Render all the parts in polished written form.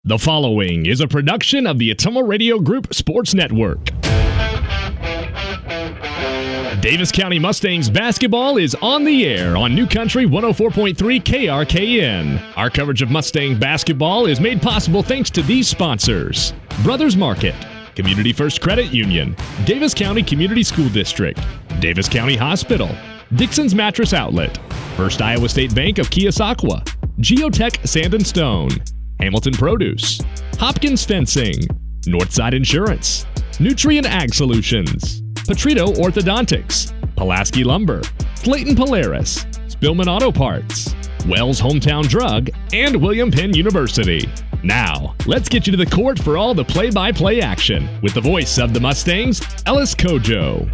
The following is a production of the Ottumwa Radio Group Sports Network. Davis County Mustangs basketball is on the air on New Country 104.3 KRKN. Our coverage of Mustang basketball is made possible thanks to these sponsors: Brothers Market, Community First Credit Union, Davis County Community School District, Davis County Hospital, Dixon's Mattress Outlet, First Iowa State Bank of Keosauqua, Geotech Sand and Stone, Hamilton Produce, Hopkins Fencing, Northside Insurance, Nutrient Ag Solutions, Petrito Orthodontics, Pulaski Lumber, Clayton Polaris, Spillman Auto Parts, Wells Hometown Drug, and William Penn University. Now, let's get you to the court for all the play-by-play action with the voice of the Mustangs, Ellis Kojo.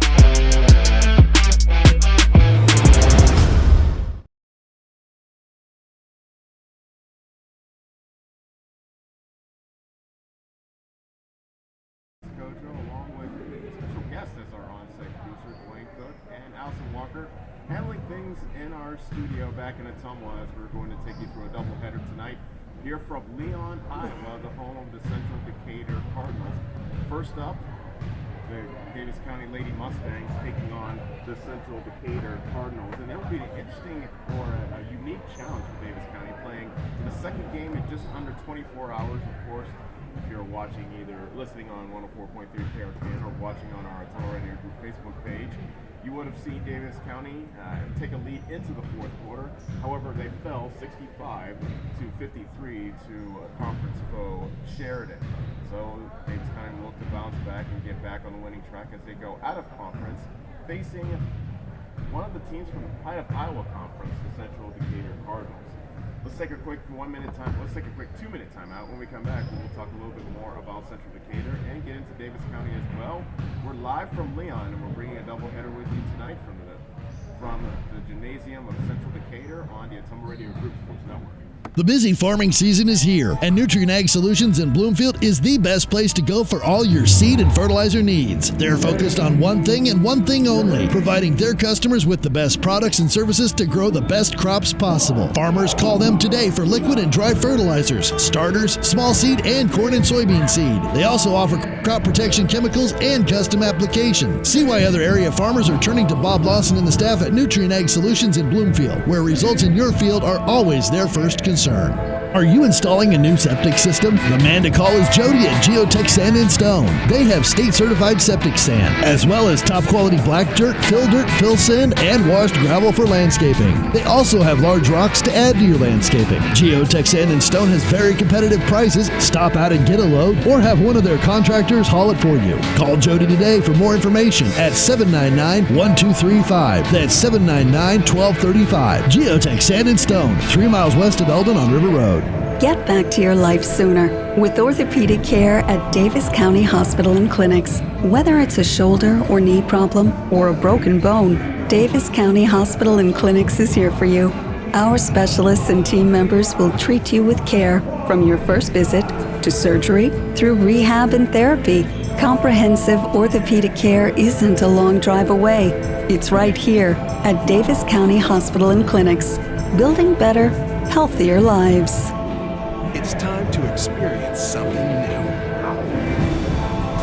Handling things in our studio back in Ottumwa as we're going to take you through a doubleheader tonight. Here from Leon, Iowa, the home of the Central Decatur Cardinals. First up, the Davis County Lady Mustangs taking on the Central Decatur Cardinals. And it'll be an interesting or a unique challenge for Davis County, playing in the second game in just under 24 hours, of course. If you're watching, either listening on 104.3 KRKN or watching on our Ottumwa Radio Group Facebook page, you would have seen Davis County take a lead into the fourth quarter. However, they fell 65 to 53 to conference foe Sheridan. So Davis County will look to bounce back and get back on the winning track as they go out of conference, facing one of the teams from the Pride of Iowa Conference, the Central Decatur Cardinals. Let's take a quick 2-minute timeout. When we come back, we'll talk a little bit more about Central Decatur and get into Davis County as well. We're live from Leon, and we're bringing a doubleheader with you tonight from the gymnasium of Central Decatur on the Ottumwa Radio Group Sports Network. The busy farming season is here, and Nutrient Ag Solutions in Bloomfield is the best place to go for all your seed and fertilizer needs. They're focused on one thing and one thing only, providing their customers with the best products and services to grow the best crops possible. Farmers call them today for liquid and dry fertilizers, starters, small seed, and corn and soybean seed. They also offer crop protection chemicals and custom application. See why other area farmers are turning to Bob Lawson and the staff at Nutrient Ag Solutions in Bloomfield, where results in your field are always their first concern. Are you installing a new septic system? The man to call is Jody at Geotech Sand and Stone. They have state-certified septic sand, as well as top-quality black dirt, fill sand, and washed gravel for landscaping. They also have large rocks to add to your landscaping. Geotech Sand and Stone has very competitive prices. Stop out and get a load, or have one of their contractors haul it for you. Call Jody today for more information at 799-1235. That's 799-1235. Geotech Sand and Stone, 3 miles west of Eldon on River Road. Get back to your life sooner with orthopedic care at Davis County Hospital and Clinics. Whether it's a shoulder or knee problem or a broken bone, Davis County Hospital and Clinics is here for you. Our specialists and team members will treat you with care from your first visit to surgery through rehab and therapy. Comprehensive orthopedic care isn't a long drive away. It's right here at Davis County Hospital and Clinics, building better, healthier lives. It's time to experience something new.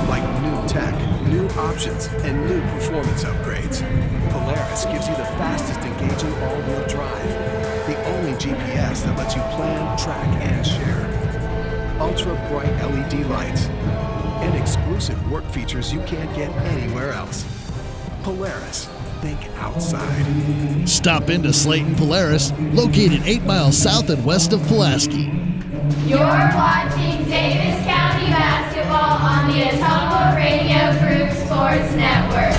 Like new tech, new options, and new performance upgrades. Polaris gives you the fastest engaging all-wheel drive. The only GPS that lets you plan, track, and share. Ultra-bright LED lights. And exclusive work features you can't get anywhere else. Polaris. Think outside. Stop into Slayton Polaris, located 8 miles south and west of Pulaski. You're watching Davis County basketball on the Ottumwa Radio Group Sports Network.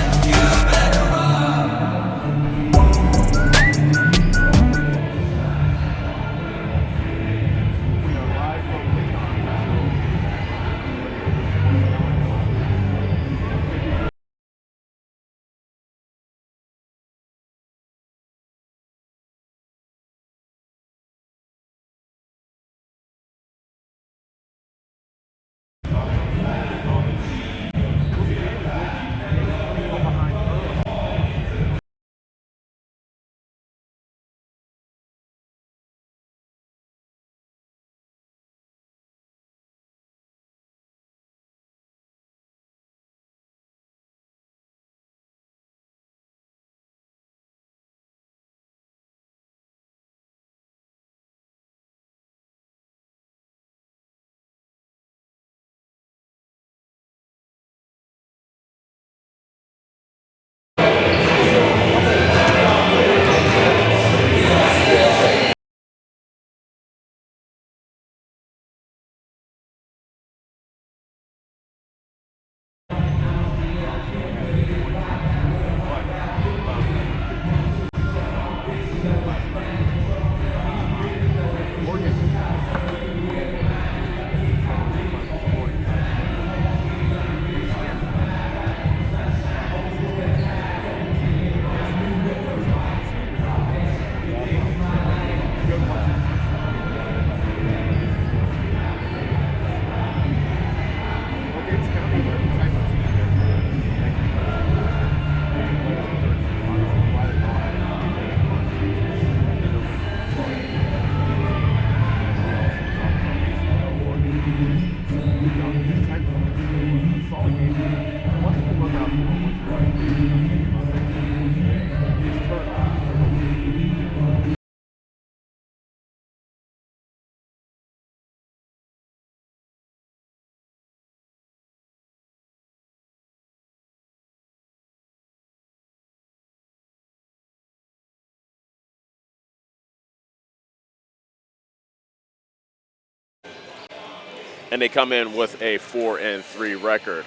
and they come in with a 4-3 record.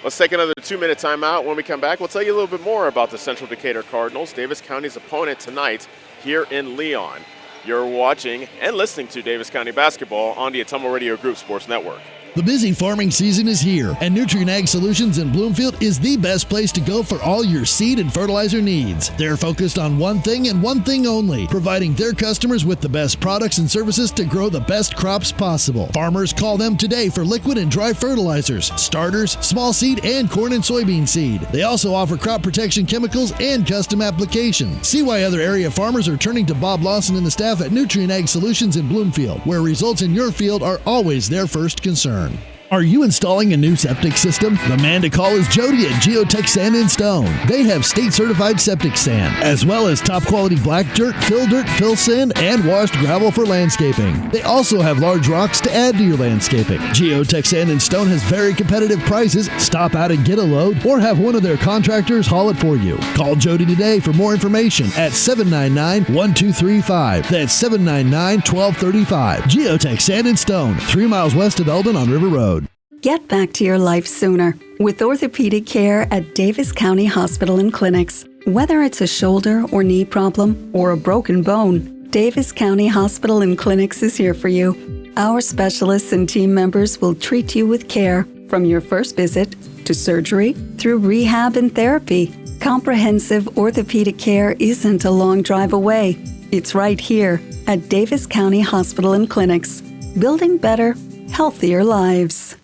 Let's take another 2-minute timeout. When we come back, we'll tell you a little bit more about the Central Decatur Cardinals, Davis County's opponent tonight here in Leon. You're watching and listening to Davis County Basketball on the Ottumwa Radio Group Sports Network. The busy farming season is here, and Nutrien Ag Solutions in Bloomfield is the best place to go for all your seed and fertilizer needs. They're focused on one thing and one thing only, providing their customers with the best products and services to grow the best crops possible. Farmers call them today for liquid and dry fertilizers, starters, small seed, and corn and soybean seed. They also offer crop protection chemicals and custom applications. See why other area farmers are turning to Bob Lawson and the staff at Nutrien Ag Solutions in Bloomfield, where results in your field are always their first concern. Are you installing a new septic system? The man to call is Jody at Geotech Sand and Stone. They have state-certified septic sand, as well as top-quality black dirt, fill sand, and washed gravel for landscaping. They also have large rocks to add to your landscaping. Geotech Sand and Stone has very competitive prices. Stop out and get a load, or have one of their contractors haul it for you. Call Jody today for more information at 799-1235. That's 799-1235. Geotech Sand and Stone, 3 miles west of Eldon on River Road. Get back to your life sooner with orthopedic care at Davis County Hospital and Clinics. Whether it's a shoulder or knee problem or a broken bone, Davis County Hospital and Clinics is here for you. Our specialists and team members will treat you with care from your first visit to surgery through rehab and therapy. Comprehensive orthopedic care isn't a long drive away. It's right here at Davis County Hospital and Clinics, building better, healthier lives.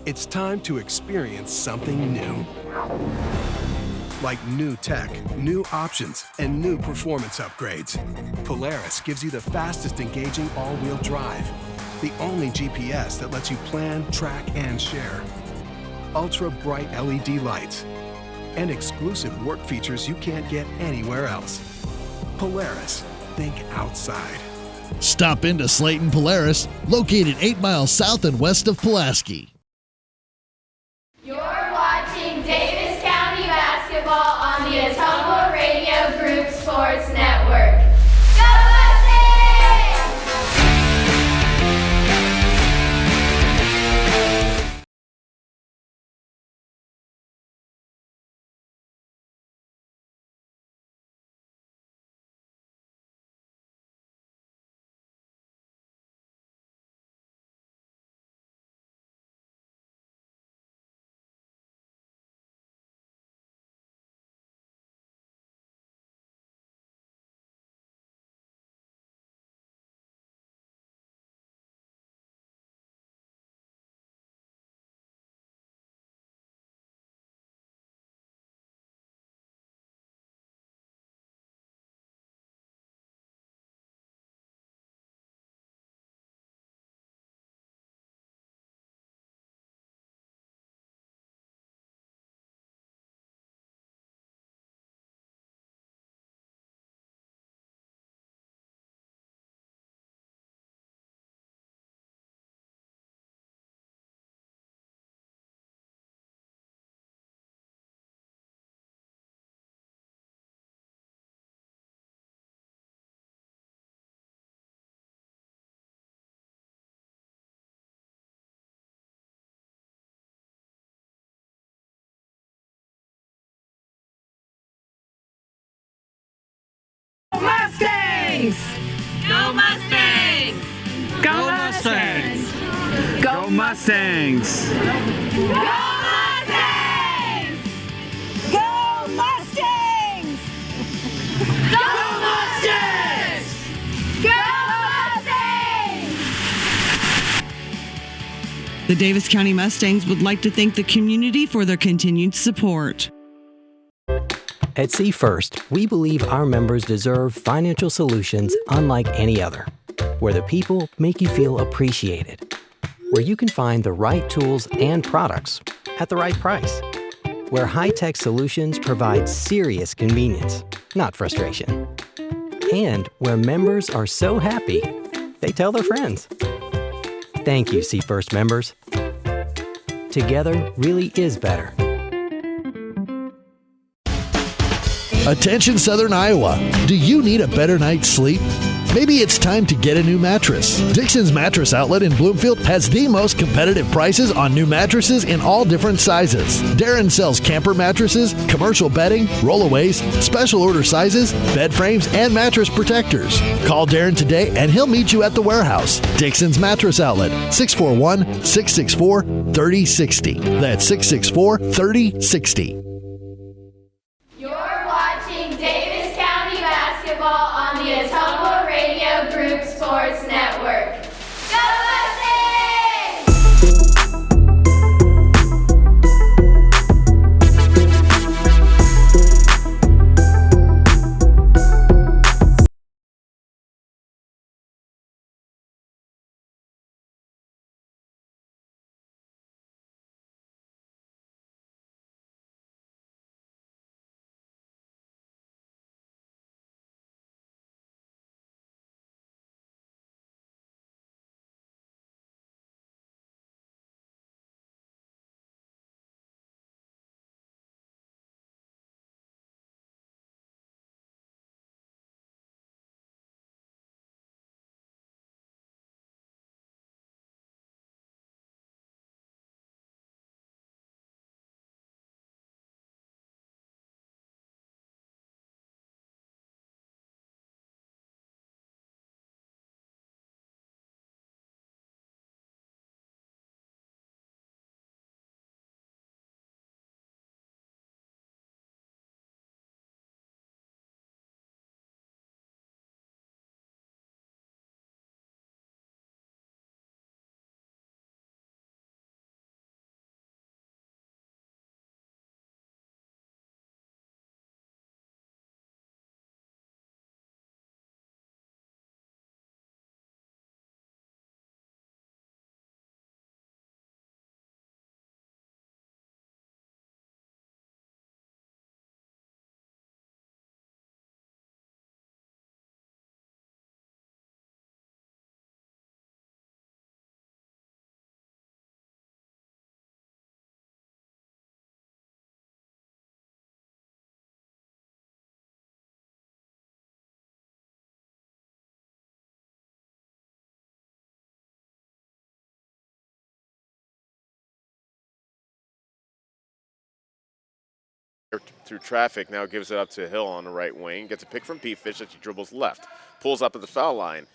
It's time to experience something new. Like new tech, new options, and new performance upgrades. Polaris gives you the fastest engaging all-wheel drive, the only GPS that lets you plan, track, and share. Ultra bright LED lights, and exclusive work features you can't get anywhere else. Polaris, think outside. Stop into Slayton Polaris, located 8 miles south and west of Pulaski. You're watching Davis County Basketball on the Ottumwa Radio Group Sports Network. Go Mustangs! Mustangs! Go Mustangs! Go Mustangs! Go Mustangs! Go Mustangs! Go Mustangs! Go Mustangs! Go Mustangs! The Davis County Mustangs would like to thank the community for their continued support. At See First, we believe our members deserve financial solutions unlike any other, where the people make you feel appreciated, where you can find the right tools and products at the right price, where high-tech solutions provide serious convenience, not frustration, and where members are so happy they tell their friends. Thank you, See First members. Together really is better. Attention Southern Iowa, do you need a better night's sleep? Maybe it's time to get a new mattress. Dixon's Mattress Outlet in Bloomfield has the most competitive prices on new mattresses in all different sizes. Darren sells camper mattresses, commercial bedding, rollaways, special order sizes, bed frames, and mattress protectors. Call Darren today and he'll meet you at the warehouse. Dixon's Mattress Outlet, 641-664-3060. That's 664-3060. You're watching Davis County basketball on the Atomo Radio Group Sports Network. Go through traffic, now gives it up to Hill on the right wing. Gets a pick from P-Fish as he dribbles left. Pulls up at the foul line.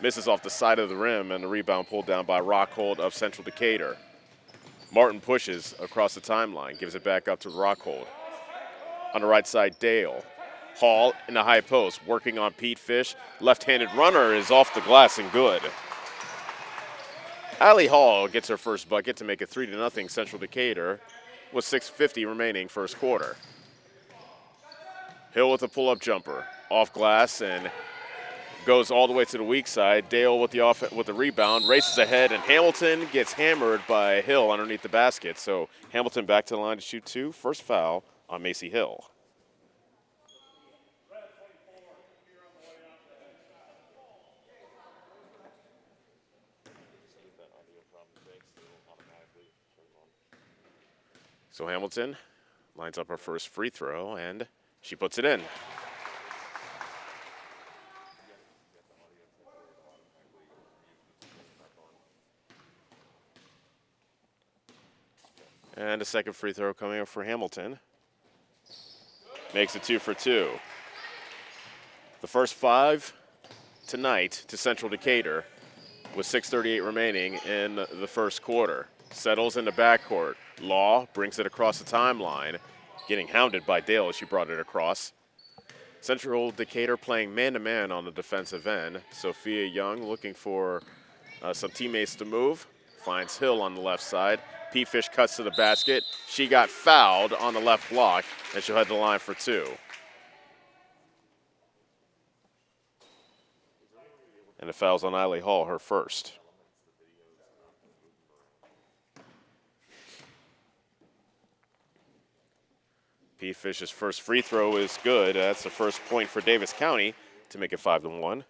Misses off the side of the rim, and the rebound pulled down by Rockhold of Central Decatur. Martin pushes across the timeline, gives it back up to Rockhold. On the right side, Dale. Hall in the high post, working on Pete Fish. Left-handed runner is off the glass and good. Allie Hall gets her first bucket to make it 3-0 Central Decatur with 6:50 remaining first quarter. Hill with a pull-up jumper, off glass and goes all the way to the weak side. Dale with the rebound, races ahead, and Hamilton gets hammered by Hill underneath the basket. So Hamilton back to the line to shoot two. First foul on Macy Hill. So Hamilton lines up her first free throw, and she puts it in. And a second free throw coming up for Hamilton. Makes it 2 for 2. The first 5 tonight to Central Decatur with 6:38 remaining in the first quarter. Settles in the backcourt. Law brings it across the timeline, getting hounded by Dale as she brought it across. Central Decatur playing man-to-man on the defensive end. Sophia Young looking for some teammates to move. Finds Hill on the left side. P-Fish cuts to the basket. She got fouled on the left block, and she'll head to the line for 2. And the foul's on Eiley Hall, her first. P-Fish's first free throw is good. That's the first point for Davis County to make it 5-1.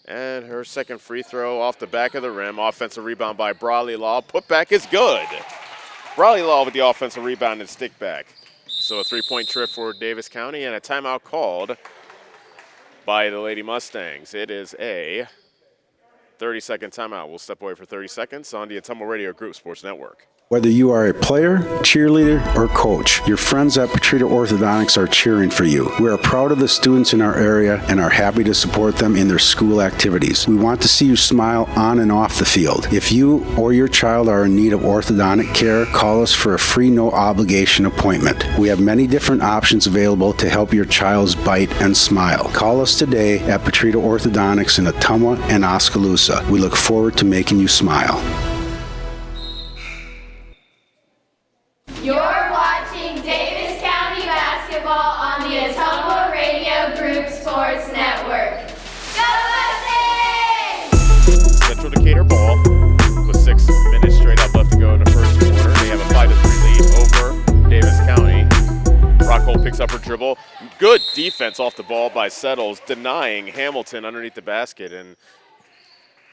And her second free throw off the back of the rim. Offensive rebound by Brawley Law. Putback is good. Brawley Law with the offensive rebound and stick back. So a 3-point trip for Davis County and a timeout called by the Lady Mustangs. It is a 30-second timeout. We'll step away for 30 seconds on the Ottumwa Radio Group Sports Network. Whether you are a player, cheerleader, or coach, your friends at Petrita Orthodontics are cheering for you. We are proud of the students in our area and are happy to support them in their school activities. We want to see you smile on and off the field. If you or your child are in need of orthodontic care, call us for a free, no-obligation appointment. We have many different options available to help your child's bite and smile. Call us today at Petrita Orthodontics in Ottumwa and Oskaloosa. We look forward to making you smile. You're watching Davis County basketball on the Ottumwa Radio Group Sports Network. Go Mustangs! Central Decatur ball with 6 minutes straight up left to go in the first quarter. They have a 5-3 lead over Davis County. Rockhold picks up her dribble. Good defense off the ball by Settles, denying Hamilton underneath the basket. And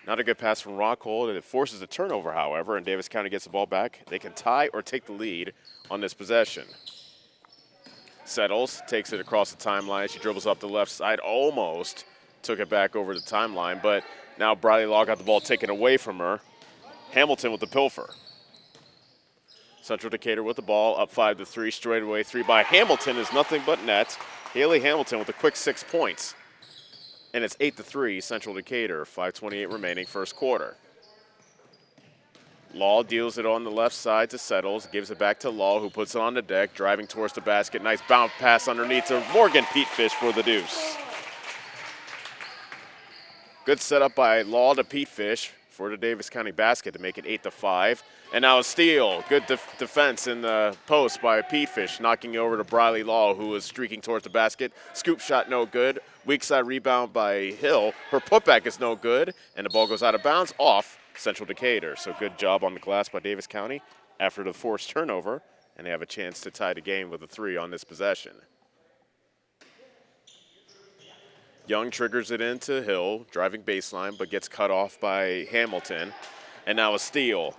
not a good pass from Rockhold, and it forces a turnover, however, and Davis County gets the ball back. They can tie or take the lead on this possession. Settles takes it across the timeline. She dribbles up the left side, almost took it back over the timeline, but now Briley Law got the ball taken away from her. Hamilton with the pilfer. Central Decatur with the ball, up 5-3, straight away. 3 by Hamilton is nothing but net. Haley Hamilton with a quick 6 points. And it's 8-3, Central Decatur, 5:28 remaining first quarter. Law deals it on the left side to Settles, gives it back to Law, who puts it on the deck, driving towards the basket. Nice bounce pass underneath to Morgan Petefish for the deuce. Good setup by Law to Petefish for the Davis County basket to make it 8-5. And now a steal. Good defense in the post by Petefish, knocking over to Briley Law, who is streaking towards the basket. Scoop shot no good. Weak side rebound by Hill. Her putback is no good, and the ball goes out of bounds off Central Decatur. So good job on the glass by Davis County after the forced turnover, and they have a chance to tie the game with a 3 on this possession. Young triggers it into Hill, driving baseline, but gets cut off by Hamilton. And now a steal.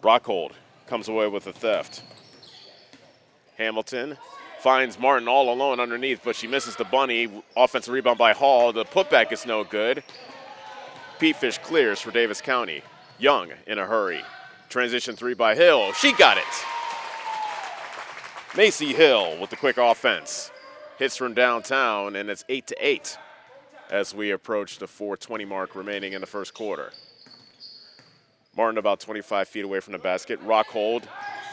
Rockhold comes away with a theft. Hamilton finds Martin all alone underneath, but she misses the bunny. Offensive rebound by Hall. The putback is no good. Petefish clears for Davis County. Young in a hurry. Transition 3 by Hill. She got it. Macy Hill with the quick offense. Hits from downtown, and it's 8-8 as we approach the 4:20 mark remaining in the first quarter. Martin about 25 feet away from the basket. Rockhold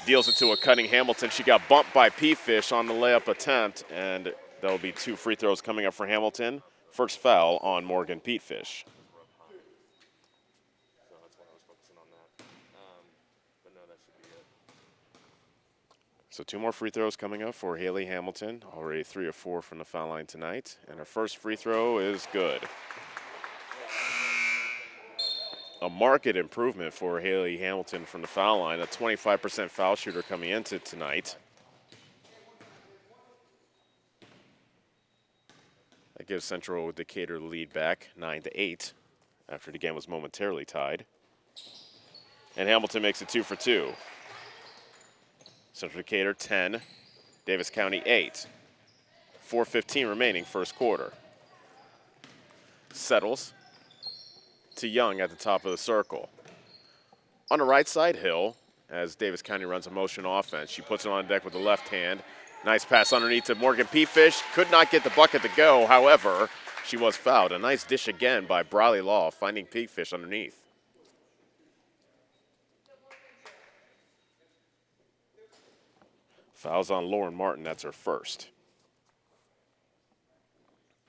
deals it to a cutting Hamilton. She got bumped by Petefish on the layup attempt, and there'll be 2 free throws coming up for Hamilton. First foul on Morgan Petefish. So 2 more free throws coming up for Haley Hamilton. Already 3 of 4 from the foul line tonight. And her first free throw is good. A marked improvement for Haley Hamilton from the foul line. A 25% foul shooter coming into tonight. That gives Central Decatur the lead back 9-8 after the game was momentarily tied. And Hamilton makes it 2 for 2. Central Decatur 10, Davis County 8. 4:15 remaining first quarter. Settles to Young at the top of the circle. On the right side, Hill, as Davis County runs a motion offense. She puts it on deck with the left hand. Nice pass underneath to Morgan Petefish. Could not get the bucket to go, however, she was fouled. A nice dish again by Briley Law, finding Petefish underneath. Fouls on Lauren Martin, that's her first.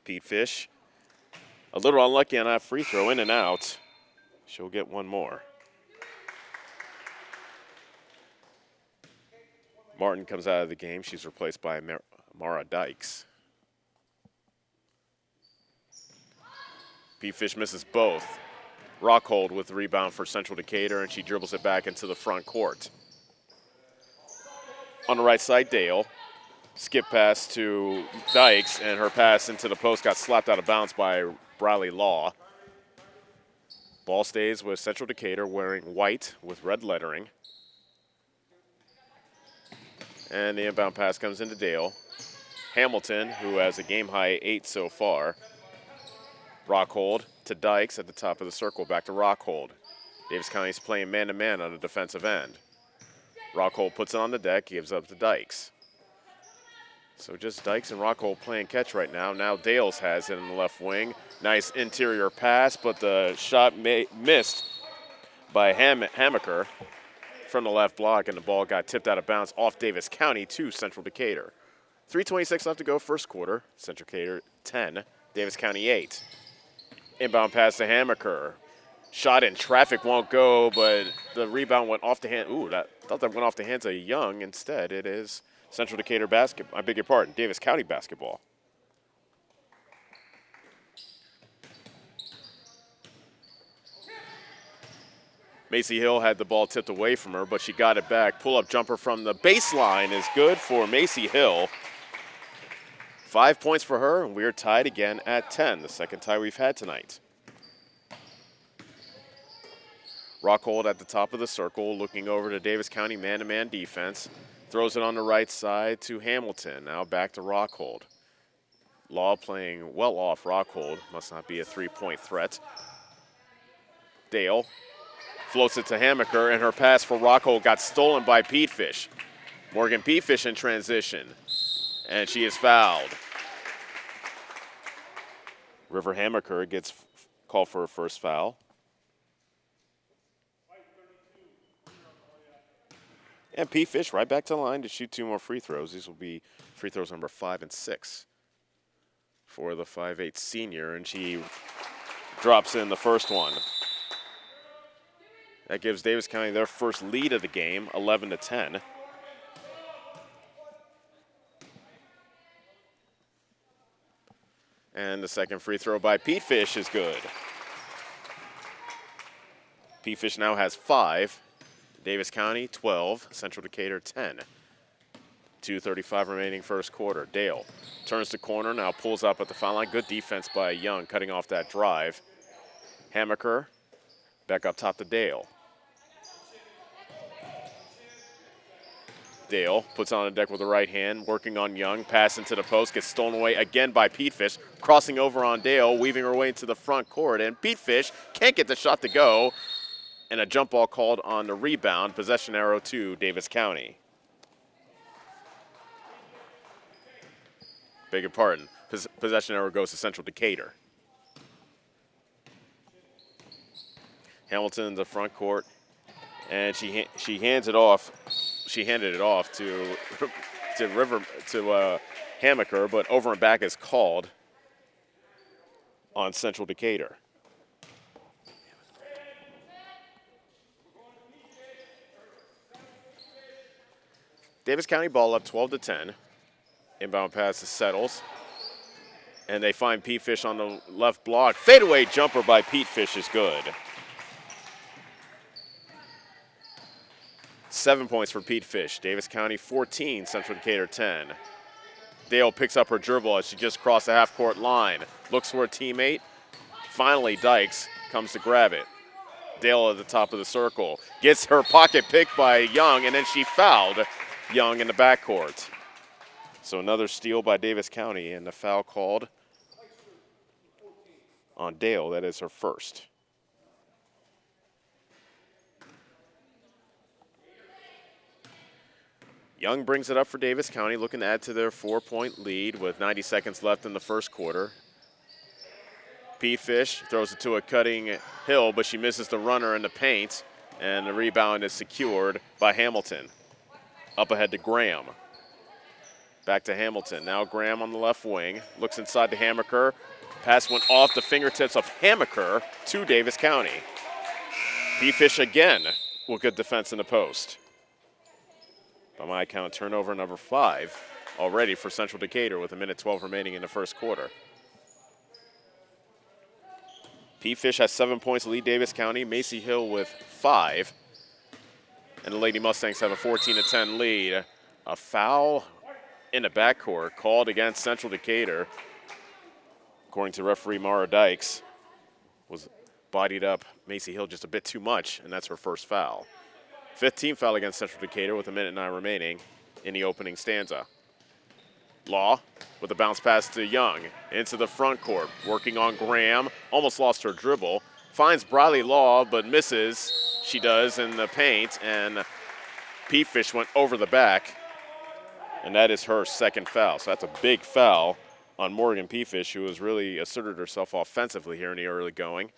Petefish, a little unlucky on that free throw, in and out. She'll get 1 more. Martin comes out of the game. She's replaced by Mara Dykes. Petefish misses both. Rockhold with the rebound for Central Decatur, and she dribbles it back into the front court. On the right side, Dale. Skip pass to Dykes, and her pass into the post got slapped out of bounds by Briley Law. Ball stays with Central Decatur wearing white with red lettering. And the inbound pass comes into Dale. Hamilton, who has a game-high 8 so far. Rockhold to Dykes at the top of the circle, back to Rockhold. Davis County's playing man-to-man on the defensive end. Rockhold puts it on the deck, gives up to Dykes. So just Dykes and Rockhold playing catch right now. Now Dales has it in the left wing. Nice interior pass, but the shot missed by Hamaker from the left block, and the ball got tipped out of bounds off Davis County to Central Decatur. 3:26 left to go, first quarter. Central Decatur 10, Davis County 8. Inbound pass to Hamaker. Shot in traffic won't go, but the rebound went off the hand. Ooh, I thought that went off the hands of Young. Instead, it is Central Decatur basketball. I beg your pardon, Davis County basketball. Macy Hill had the ball tipped away from her, but she got it back. Pull-up jumper from the baseline is good for Macy Hill. 5 points for her, and we're tied again at 10, the second tie we've had tonight. Rockhold at the top of the circle, looking over to Davis County man-to-man defense. Throws it on the right side to Hamilton. Now back to Rockhold. Law playing well off Rockhold. Must not be a three-point threat. Dale floats it to Hamaker, and her pass for Rockhold got stolen by Petefish. Morgan Petefish in transition, and she is fouled. River Hamaker gets called for her first foul. And Petefish right back to the line to shoot 2 more free throws. These will be free throws number 5 and 6 for the 5'8" senior, and she drops in the first one. That gives Davis County their first lead of the game, 11-10. And the second free throw by Petefish is good. Petefish now has 5. Davis County 12, Central Decatur 10. 2:35 remaining first quarter. Dale turns the corner, now pulls up at the foul line. Good defense by Young, cutting off that drive. Hamaker back up top to Dale. Dale puts on the deck with the right hand, working on Young. Pass into the post, gets stolen away again by Petefish. Crossing over on Dale, weaving her way into the front court. And Petefish can't get the shot to go. And a jump ball called on the rebound. Possession arrow to Davis County. Beg your pardon. Possession arrow goes to Central Decatur. Hamilton in the front court, and she hands it off. She handed it off to Hamaker, but over and back is called on Central Decatur. Davis County ball up 12-10. Inbound pass to Settles. And they find Petefish on the left block. Fadeaway jumper by Petefish is good. 7 points for Petefish. Davis County 14, Central Decatur 10. Dale picks up her dribble as she just crossed the half-court line. Looks for a teammate. Finally, Dykes comes to grab it. Dale at the top of the circle. Gets her pocket picked by Young, and then she fouled Young in the backcourt. So another steal by Davis County, and the foul called on Dale. That is her first. Young brings it up for Davis County, looking to add to their 4-point lead with 90 seconds left in the first quarter. Petefish throws it to a cutting Hill, but she misses the runner in the paint, and the rebound is secured by Hamilton. Up ahead to Graham. Back to Hamilton. Now Graham on the left wing. Looks inside to Hamaker. Pass went off the fingertips of Hamaker to Davis County. Petefish again with good defense in the post. By my count, turnover number 5 already for Central Decatur with 1:12 remaining in the first quarter. Petefish has 7 points to lead Davis County. Macy Hill with 5. And the Lady Mustangs have a 14-10 lead. A foul in the backcourt called against Central Decatur. According to referee Mara Dykes, was bodied up Macy Hill just a bit too much, and that's her first foul. 15th foul against Central Decatur with 1:09 remaining. in the opening stanza. Law with a bounce pass to Young into the front court, working on Graham, almost lost her dribble, finds Briley Law but misses. She does in the paint, and P-Fish went over the back, and that is her second foul. So that's a big foul on Morgan P-Fish, who has really asserted herself offensively here in the early going.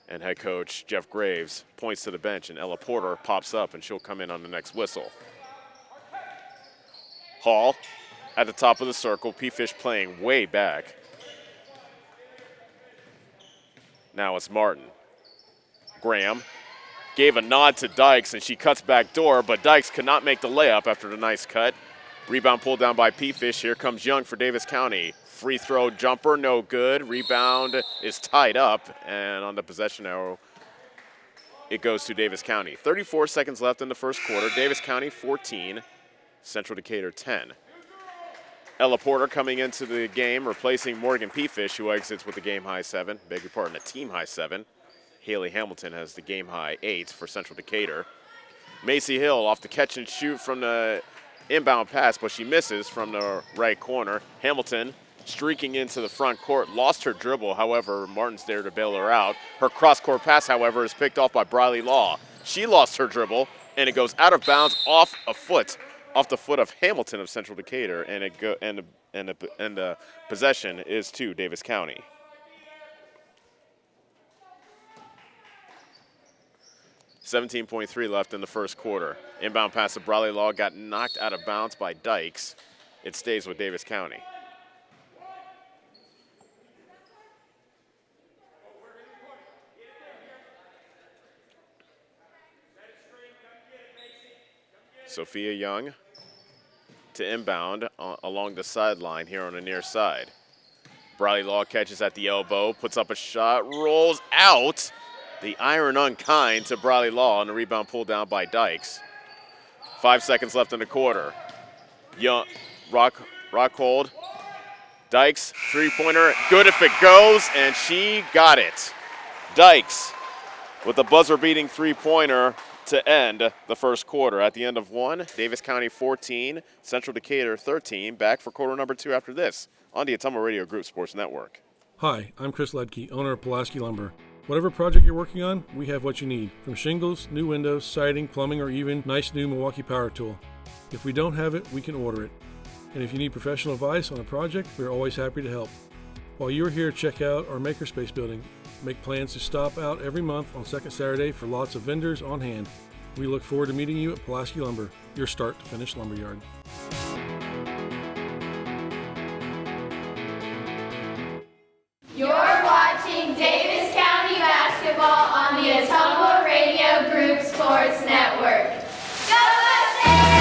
And head coach Jeff Graves points to the bench, and Ella Porter pops up, and she'll come in on the next whistle. Hall at the top of the circle, P-Fish playing way back. Now it's Martin. Graham gave a nod to Dykes, and she cuts back door, but Dykes could not make the layup after the nice cut. Rebound pulled down by P-Fish. Here comes Young for Davis County. Free throw jumper, no good. Rebound is tied up, and on the possession arrow, it goes to Davis County. 34 seconds left in the first quarter. Davis County 14, Central Decatur 10. Ella Porter coming into the game, replacing Morgan P-Fish, who exits with the game-high 7. Beg your pardon, a team-high 7. Haley Hamilton has the game-high 8 for Central Decatur. Macy Hill off the catch and shoot from the inbound pass, but she misses from the right corner. Hamilton streaking into the front court, lost her dribble. However, Martin's there to bail her out. Her cross-court pass, however, is picked off by Briley Law. She lost her dribble, and it goes out of bounds off the foot of Hamilton of Central Decatur, and the possession is to Davis County. .3 left in the first quarter. Inbound pass to Briley Law got knocked out of bounds by Dykes. It stays with Davis County. Sophia Young to inbound along the sideline here on the near side. Briley Law catches at the elbow, puts up a shot, rolls out. The iron unkind to Briley Law, and the rebound pulled down by Dykes. 5 seconds left in the quarter. Young, Rockhold, Dykes, three-pointer, good if it goes, and she got it. Dykes with a buzzer-beating three-pointer to end the first quarter. At the end of one, Davis County 14, Central Decatur 13. Back for quarter number 2 after this on the Ottumwa Radio Group Sports Network. Hi, I'm Chris Ledke, owner of Pulaski Lumber. Whatever project you're working on, we have what you need. From shingles, new windows, siding, plumbing, or even nice new Milwaukee power tool. If we don't have it, we can order it. And if you need professional advice on a project, we're always happy to help. While you're here, check out our Makerspace building. Make plans to stop out every month on second Saturday for lots of vendors on hand. We look forward to meeting you at Pulaski Lumber, your start to finish lumberyard. You're watching Davis County basketball on the Ottumwa Radio Group Sports Network. Go Mustangs!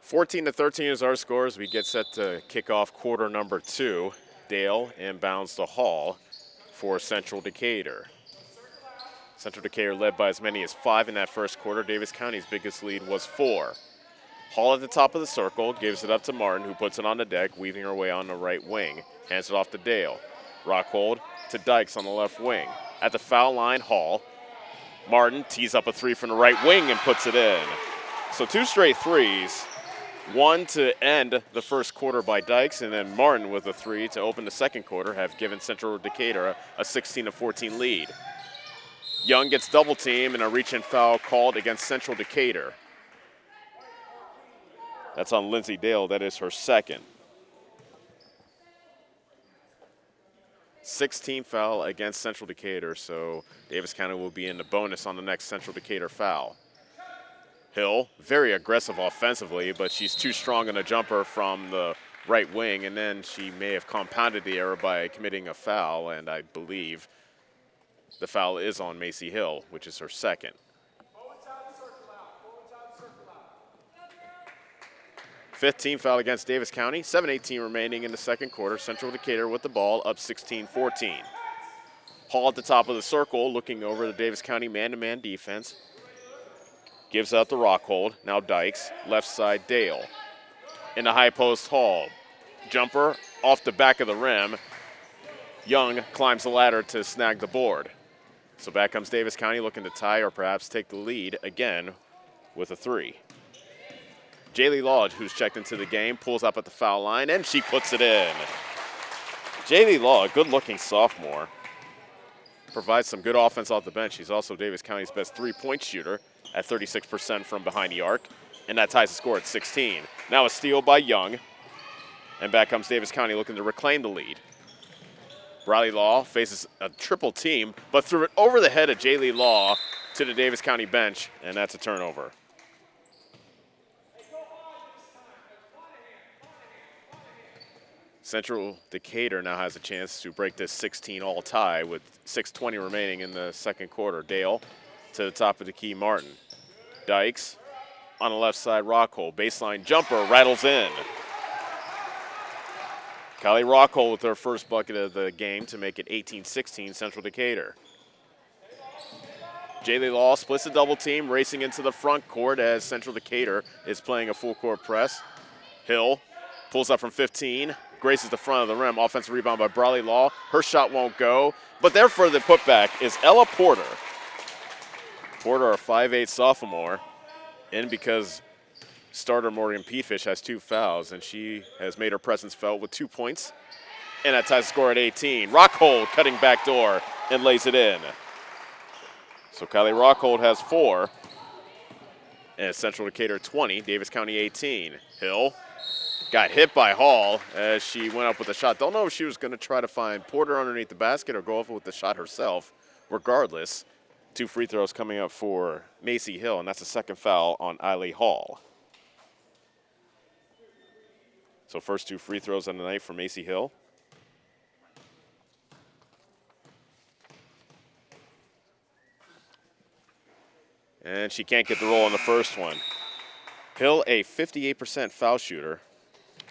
14-13 is our score as we get set to kick off quarter number 2. Dale inbounds to Hall for Central Decatur. Central Decatur led by as many as 5 in that first quarter. Davis County's biggest lead was 4. Hall at the top of the circle gives it up to Martin, who puts it on the deck, weaving her way on the right wing. Hands it off to Dale. Rockhold to Dykes on the left wing. At the foul line, Hall. Martin tees up a three from the right wing and puts it in. So 2 straight threes. One to end the first quarter by Dykes, and then Martin with a 3 to open the second quarter have given Central Decatur a 16-14 lead. Young gets double team and a reach-in foul called against Central Decatur. That's on Lindsay Dale. That is her second. 16 foul against Central Decatur, so Davis County will be in the bonus on the next Central Decatur foul. Hill, very aggressive offensively, but she's too strong in a jumper from the right wing, and then she may have compounded the error by committing a foul, and I believe The foul is on Macy Hill, which is her second. 15 foul against Davis County. 7:18 remaining in the second quarter. Central Decatur with the ball, up 16-14. Hall at the top of the circle, looking over the Davis County man-to-man defense. Gives out the rock hold. Now Dykes, left side Dale. In the high post, Hall. Jumper off the back of the rim. Young climbs the ladder to snag the board. So back comes Davis County, looking to tie or perhaps take the lead again with a three. Jaylee Law, who's checked into the game, pulls up at the foul line, and she puts it in. Jaylee Law, a good-looking sophomore, provides some good offense off the bench. She's also Davis County's best three-point shooter at 36% from behind the arc, and that ties the score at 16. Now a steal by Young, and back comes Davis County looking to reclaim the lead. Briley Law faces a triple team, but threw it over the head of Jaylee Law to the Davis County bench, and that's a turnover. Central Decatur now has a chance to break this 16-all tie with 6:20 remaining in the second quarter. Dale to the top of the key, Martin. Dykes on the left side, Rockhold. Baseline jumper rattles in. Kylie Rockhold with her first bucket of the game to make it 18-16 Central Decatur. Jaylee Law splits the double team, racing into the front court as Central Decatur is playing a full court press. Hill pulls up from 15. Graces the front of the rim. Offensive rebound by Briley Law. Her shot won't go, but there for the putback is Ella Porter. Porter, a 5'8" sophomore, in because starter Morgan Peatfish has 2 fouls, and she has made her presence felt with 2 points, and that ties the score at 18. Rockhold cutting back door and lays it in. So Kylie Rockhold has 4, and Central Decatur 20, Davis County 18. Hill got hit by Hall as she went up with a shot. Don't know if she was going to try to find Porter underneath the basket or go up with the shot herself. Regardless, 2 free throws coming up for Macy Hill, and that's the second foul on Eiley Hall. So first 2 free throws on the night for Macy Hill. And she can't get the roll on the first one. Hill, a 58% foul shooter.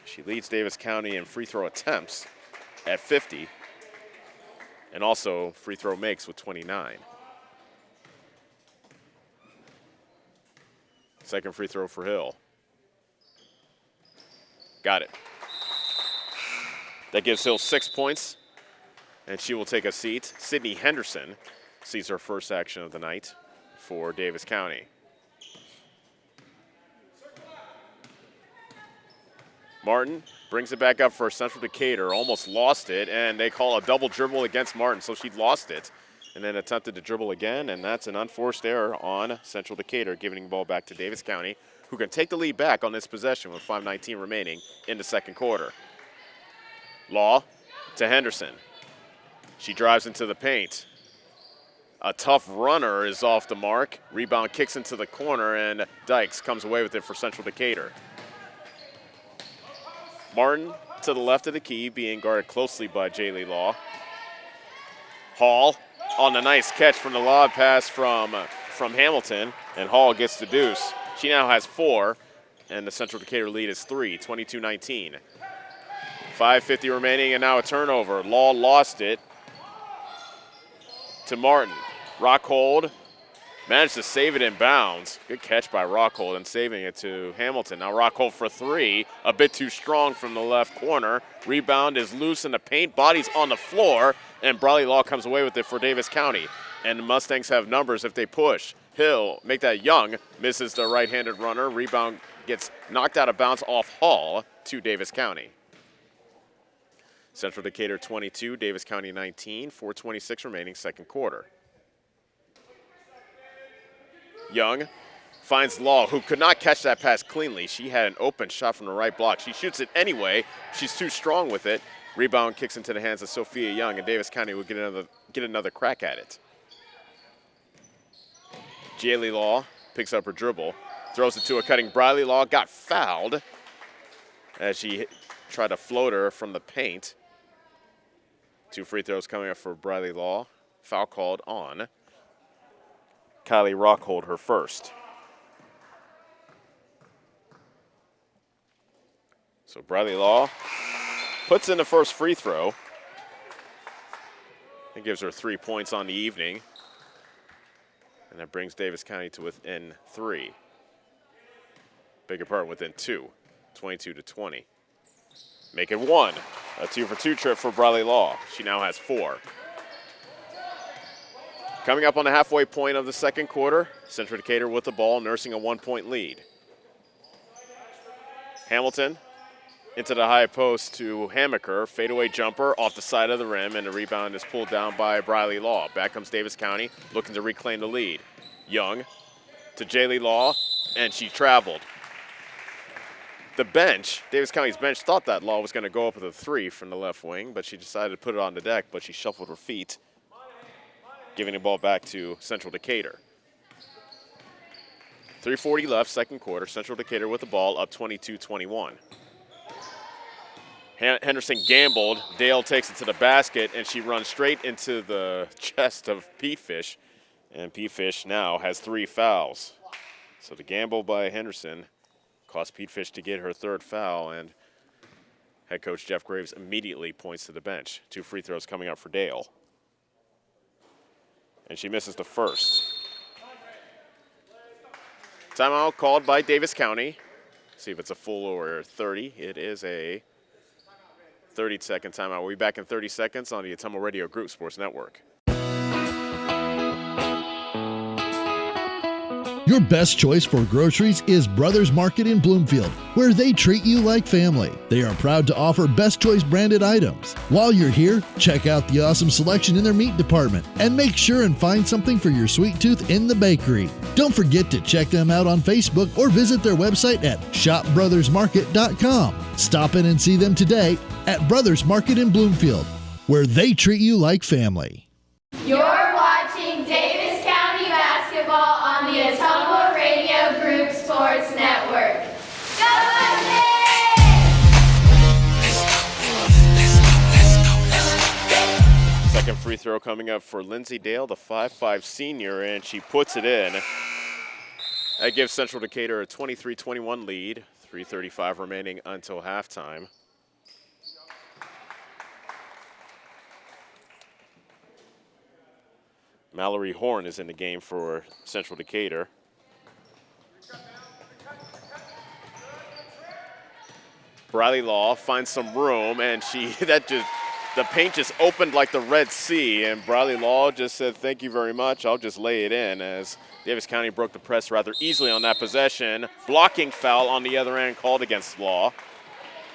She leads Davis County in free throw attempts at 50, and also free throw makes with 29. Second free throw for Hill. Got it. That gives Hill 6 points, and she will take a seat. Sydney Henderson sees her first action of the night for Davis County. Martin brings it back up for Central Decatur, almost lost it, and they call a double dribble against Martin, so she lost it and then attempted to dribble again, and that's an unforced error on Central Decatur, giving the ball back to Davis County, who can take the lead back on this possession with 5:19 remaining in the second quarter. Law to Henderson. She drives into the paint. A tough runner is off the mark. Rebound kicks into the corner, and Dykes comes away with it for Central Decatur. Martin to the left of the key, being guarded closely by Jaylee Law. Hall on the nice catch from the lob pass from Hamilton, and Hall gets the deuce. She now has 4, and the Central Decatur lead is 3, 22-19. 5:50 remaining, and now a turnover. Law lost it to Martin. Rockhold managed to save it in bounds. Good catch by Rockhold and saving it to Hamilton. Now Rockhold for 3, a bit too strong from the left corner. Rebound is loose in the paint, body's on the floor, and Briley Law comes away with it for Davis County. And the Mustangs have numbers if they push. Hill, make that Young, misses the right-handed runner. Rebound gets knocked out of bounds off Hall to Davis County. Central Decatur 22, Davis County 19, 4:26 remaining second quarter. Young finds Law, who could not catch that pass cleanly. She had an open shot from the right block. She shoots it anyway. She's too strong with it. Rebound kicks into the hands of Sophia Young, and Davis County will get another crack at it. Jaylee Law picks up her dribble, throws it to a cutting Briley Law, got fouled as she tried to float her from the paint. 2 free throws coming up for Briley Law. foul called on Kylie Rockhold, her first. So Bradley Law puts in the first free throw. It gives her 3 points on the evening. And that brings Davis County to within 3. Bigger part, within 2, 22-20. Make it 1. A 2-for-2 trip for Bradley Law. She now has 4. Coming up on the halfway point of the second quarter, Central Decatur with the ball, nursing a 1-point lead. Hamilton into the high post to Hammaker. Fadeaway jumper off the side of the rim, and the rebound is pulled down by Bradley Law. Back comes Davis County, looking to reclaim the lead. Young to Jaylee Law, and she traveled. The bench, Davis County's bench, thought that Law was going to go up with a 3 from the left wing, but she decided to put it on the deck, but she shuffled her feet, giving the ball back to Central Decatur. 3:40 left, second quarter. Central Decatur with the ball, up 22-21. Henderson gambled. Dale takes it to the basket, and she runs straight into the chest of Pete Fish. And Pete Fish now has 3 fouls. So the gamble by Henderson cost Pete Fish to get her 3rd foul, and head coach Jeff Graves immediately points to the bench. 2 free throws coming up for Dale. And she misses the first. Timeout called by Davis County. See if it's a full or 30. It is a 30-second timeout. We'll be back in 30 seconds on the Ottumwa Radio Group Sports Network. Your best choice for groceries is Brothers Market in Bloomfield, where they treat you like family. They are proud to offer Best Choice branded items. While you're here, check out the awesome selection in their meat department and make sure and find something for your sweet tooth in the bakery. Don't forget to check them out on Facebook or visit their website at shopbrothersmarket.com. Stop in and see them today at Brothers Market in Bloomfield, where they treat you like family. You're watching Davis County basketball on the Ottumwa Radio Group Sports Network. Go Mustangs! Second free throw coming up for Lindsay Dale, the 5'5 senior, and she puts it in. That gives Central Decatur a 23-21 lead, 3:35 remaining until halftime. Mallory Horn is in the game for Central Decatur. Bradley Law finds some room, and the paint just opened like the Red Sea, and Bradley Law just said, "Thank you very much, I'll just lay it in," as Davis County broke the press rather easily on that possession. Blocking foul on the other end called against Law.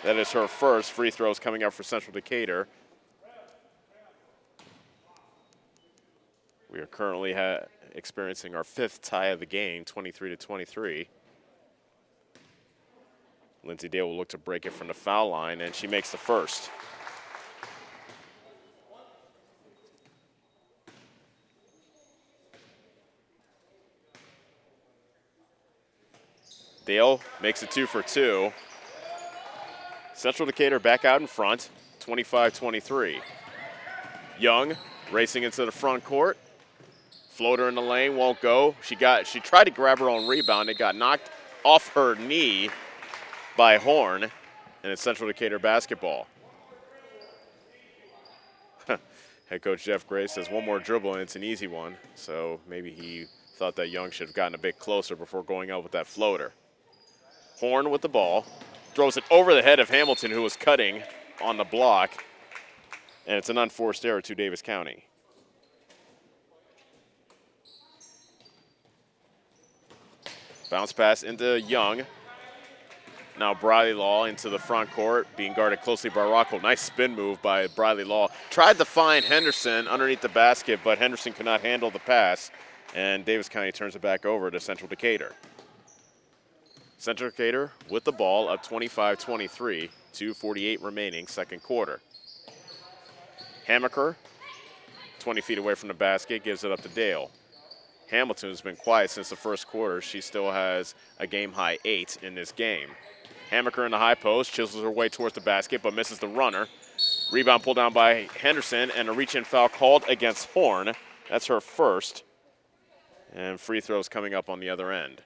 That is her first. Free throws coming up for Central Decatur. We are currently experiencing our 5th tie of the game, 23-23. Lindsay Dale will look to break it from the foul line, and she makes the first. Dale makes it 2 for 2. Central Decatur back out in front, 25-23. Young racing into the front court. Floater in the lane, won't go. She tried to grab her own rebound. It got knocked off her knee by Horn, and it's Central Decatur basketball. Head coach Jeff Gray says 1 more dribble and it's an easy one. So maybe he thought that Young should have gotten a bit closer before going out with that floater. Horn with the ball, throws it over the head of Hamilton, who was cutting on the block, and it's an unforced error to Davis County. Bounce pass into Young. Now Bradley Law into the front court, being guarded closely by Rocco. Nice spin move by Bradley Law. Tried to find Henderson underneath the basket, but Henderson could not handle the pass, and Davis County turns it back over to Central Decatur. Central Decatur with the ball, up 25-23, 2:48 remaining, second quarter. Hammaker, 20 feet away from the basket, gives it up to Dale. Hamilton has been quiet since the first quarter. She still has a game-high 8 in this game. Hammaker in the high post, chisels her way towards the basket, but misses the runner. Rebound pulled down by Henderson, and a reach-in foul called against Horn. That's her first. And free throws coming up on the other end.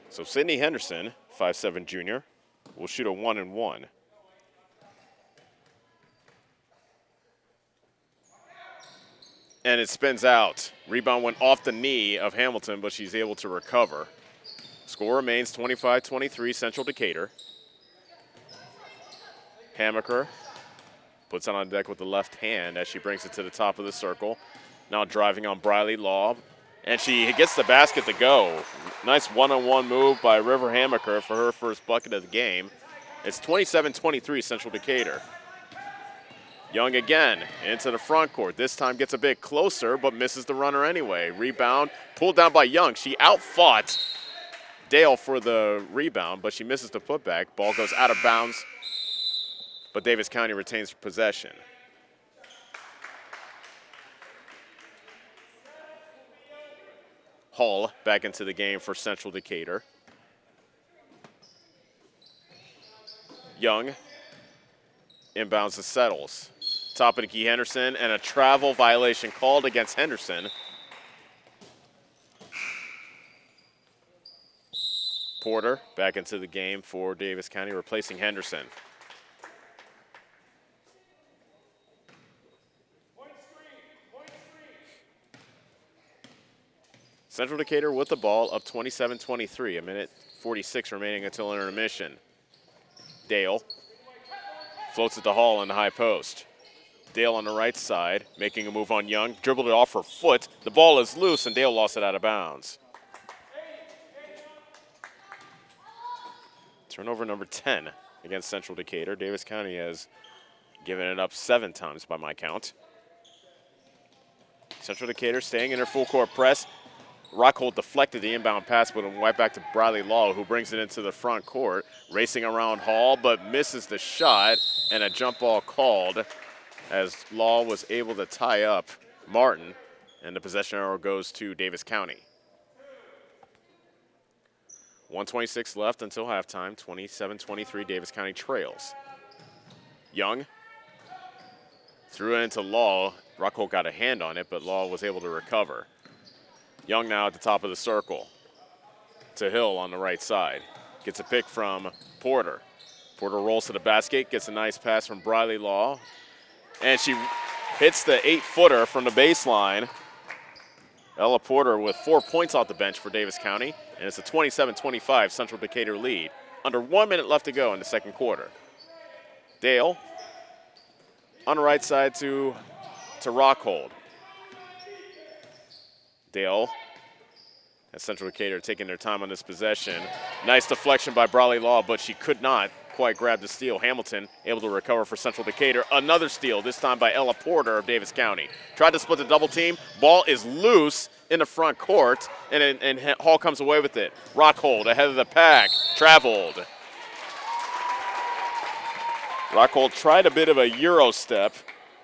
So Sydney Henderson, 5'7" junior, will shoot a 1-and-1. And it spins out. Rebound went off the knee of Hamilton, but she's able to recover. Score remains 25-23, Central Decatur. Hammaker puts it on deck with the left hand as she brings it to the top of the circle. Now driving on Briley Law, and she gets the basket to go. Nice one-on-one move by River Hammaker for her first bucket of the game. It's 27-23, Central Decatur. Young again into the front court. This time gets a bit closer, but misses the runner anyway. Rebound pulled down by Young. She outfought Dale for the rebound, but she misses the putback. Ball goes out of bounds, but Davis County retains possession. Hall back into the game for Central Decatur. Young inbounds to Settles. Top of the key, Henderson, and a travel violation called against Henderson. Porter back into the game for Davis County, replacing Henderson. Central Decatur with the ball up 27-23, a minute 46 remaining until intermission. Dale floats it to Hall in the high post. Dale on the right side, making a move on Young, dribbled it off her foot. The ball is loose, and Dale lost it out of bounds. Turnover number 10 against Central Decatur. Davis County has given it up 7 times by my count. Central Decatur staying in their full court press. Rockhold deflected the inbound pass, but went right back to Bradley Law, who brings it into the front court. Racing around Hall, but misses the shot, and a jump ball called as Law was able to tie up Martin, and the possession arrow goes to Davis County. 1:26 left until halftime, 27-23, Davis County trails. Young threw it into Law. Rockhold got a hand on it, but Law was able to recover. Young now at the top of the circle to Hill on the right side. Gets a pick from Porter. Porter rolls to the basket, gets a nice pass from Briley Law, and she hits the 8-footer from the baseline. Ella Porter with 4 points off the bench for Davis County, and it's a 27-25 Central Decatur lead. Under 1 minute left to go in the second quarter. Dale on the right side to Rockhold. Dale and Central Decatur taking their time on this possession. Nice deflection by Brawley Law, but she could not quite grab the steal. Hamilton able to recover for Central Decatur. Another steal, this time by Ella Porter of Davis County. Tried to split the double team. Ball is loose in the front court, and Hall comes away with it. Rockhold ahead of the pack, traveled. Rockhold tried a bit of a Euro step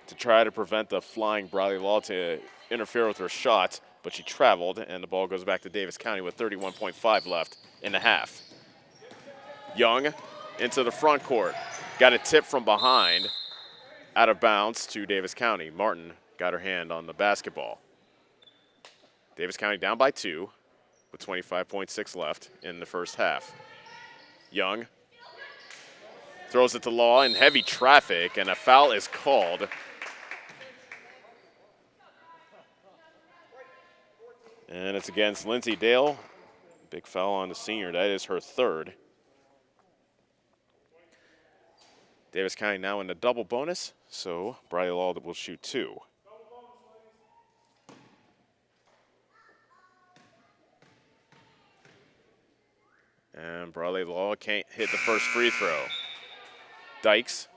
to try to prevent the flying Brawley Law to interfere with her shot, but she traveled, and the ball goes back to Davis County with 31.5 left in the half. Young into the front court. Got a tip from behind, out of bounds to Davis County. Martin got her hand on the basketball. Davis County down by 2 with 25.6 left in the first half. Young throws it to Law in heavy traffic, and a foul is called. And it's against Lindsay Dale. Big foul on the senior. That is her third. Davis County now in the double bonus, so Briley Law will shoot 2. And Briley Law can't hit the first free throw. Dykes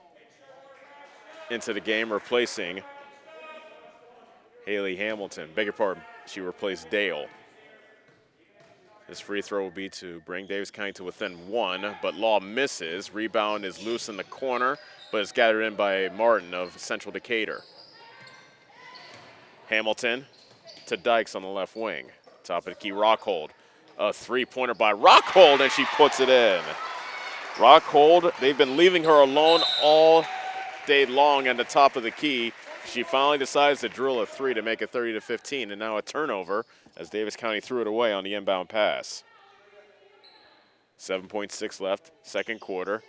into the game, replacing Haley Hamilton. Beg your pardon, she replaced Dale. This free throw will be to bring Davis County to within 1, but Law misses. Rebound is loose in the corner, but it's gathered in by Martin of Central Decatur. Hamilton to Dykes on the left wing. Top of the key, Rockhold. A three-pointer by Rockhold, and she puts it in. Rockhold, they've been leaving her alone all day long at the top of the key. She finally decides to drill a three to make it 30-15, and now a turnover as Davis County threw it away on the inbound pass. 7.6 left, second quarter.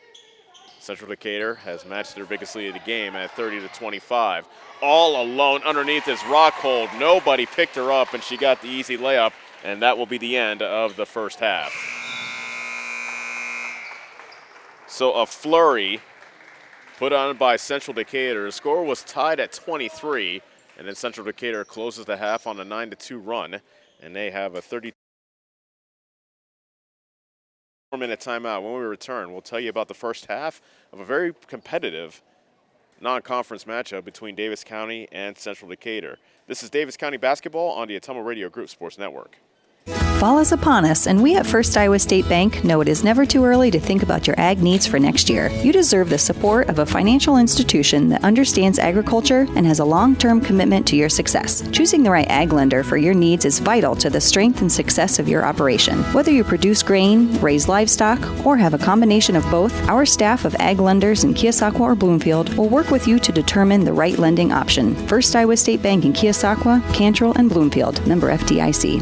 Central Decatur has matched their biggest lead of the game at 30-25. All alone underneath is Rockhold. Nobody picked her up, and she got the easy layup, and that will be the end of the first half. So a flurry put on by Central Decatur. The score was tied at 23, and then Central Decatur closes the half on a 9-2 run, and they have a 34-minute timeout. When we return, we'll tell you about the first half of a very competitive non-conference matchup between Davis County and Central Decatur. This is Davis County basketball on the Ottumwa Radio Group Sports Network. Fall is upon us, and we at First Iowa State Bank know it is never too early to think about your ag needs for next year. You deserve the support of a financial institution that understands agriculture and has a long-term commitment to your success. Choosing the right ag lender for your needs is vital to the strength and success of your operation. Whether you produce grain, raise livestock, or have a combination of both, our staff of ag lenders in Keosauqua or Bloomfield will work with you to determine the right lending option. First Iowa State Bank in Keosauqua, Cantrell, and Bloomfield. Member FDIC.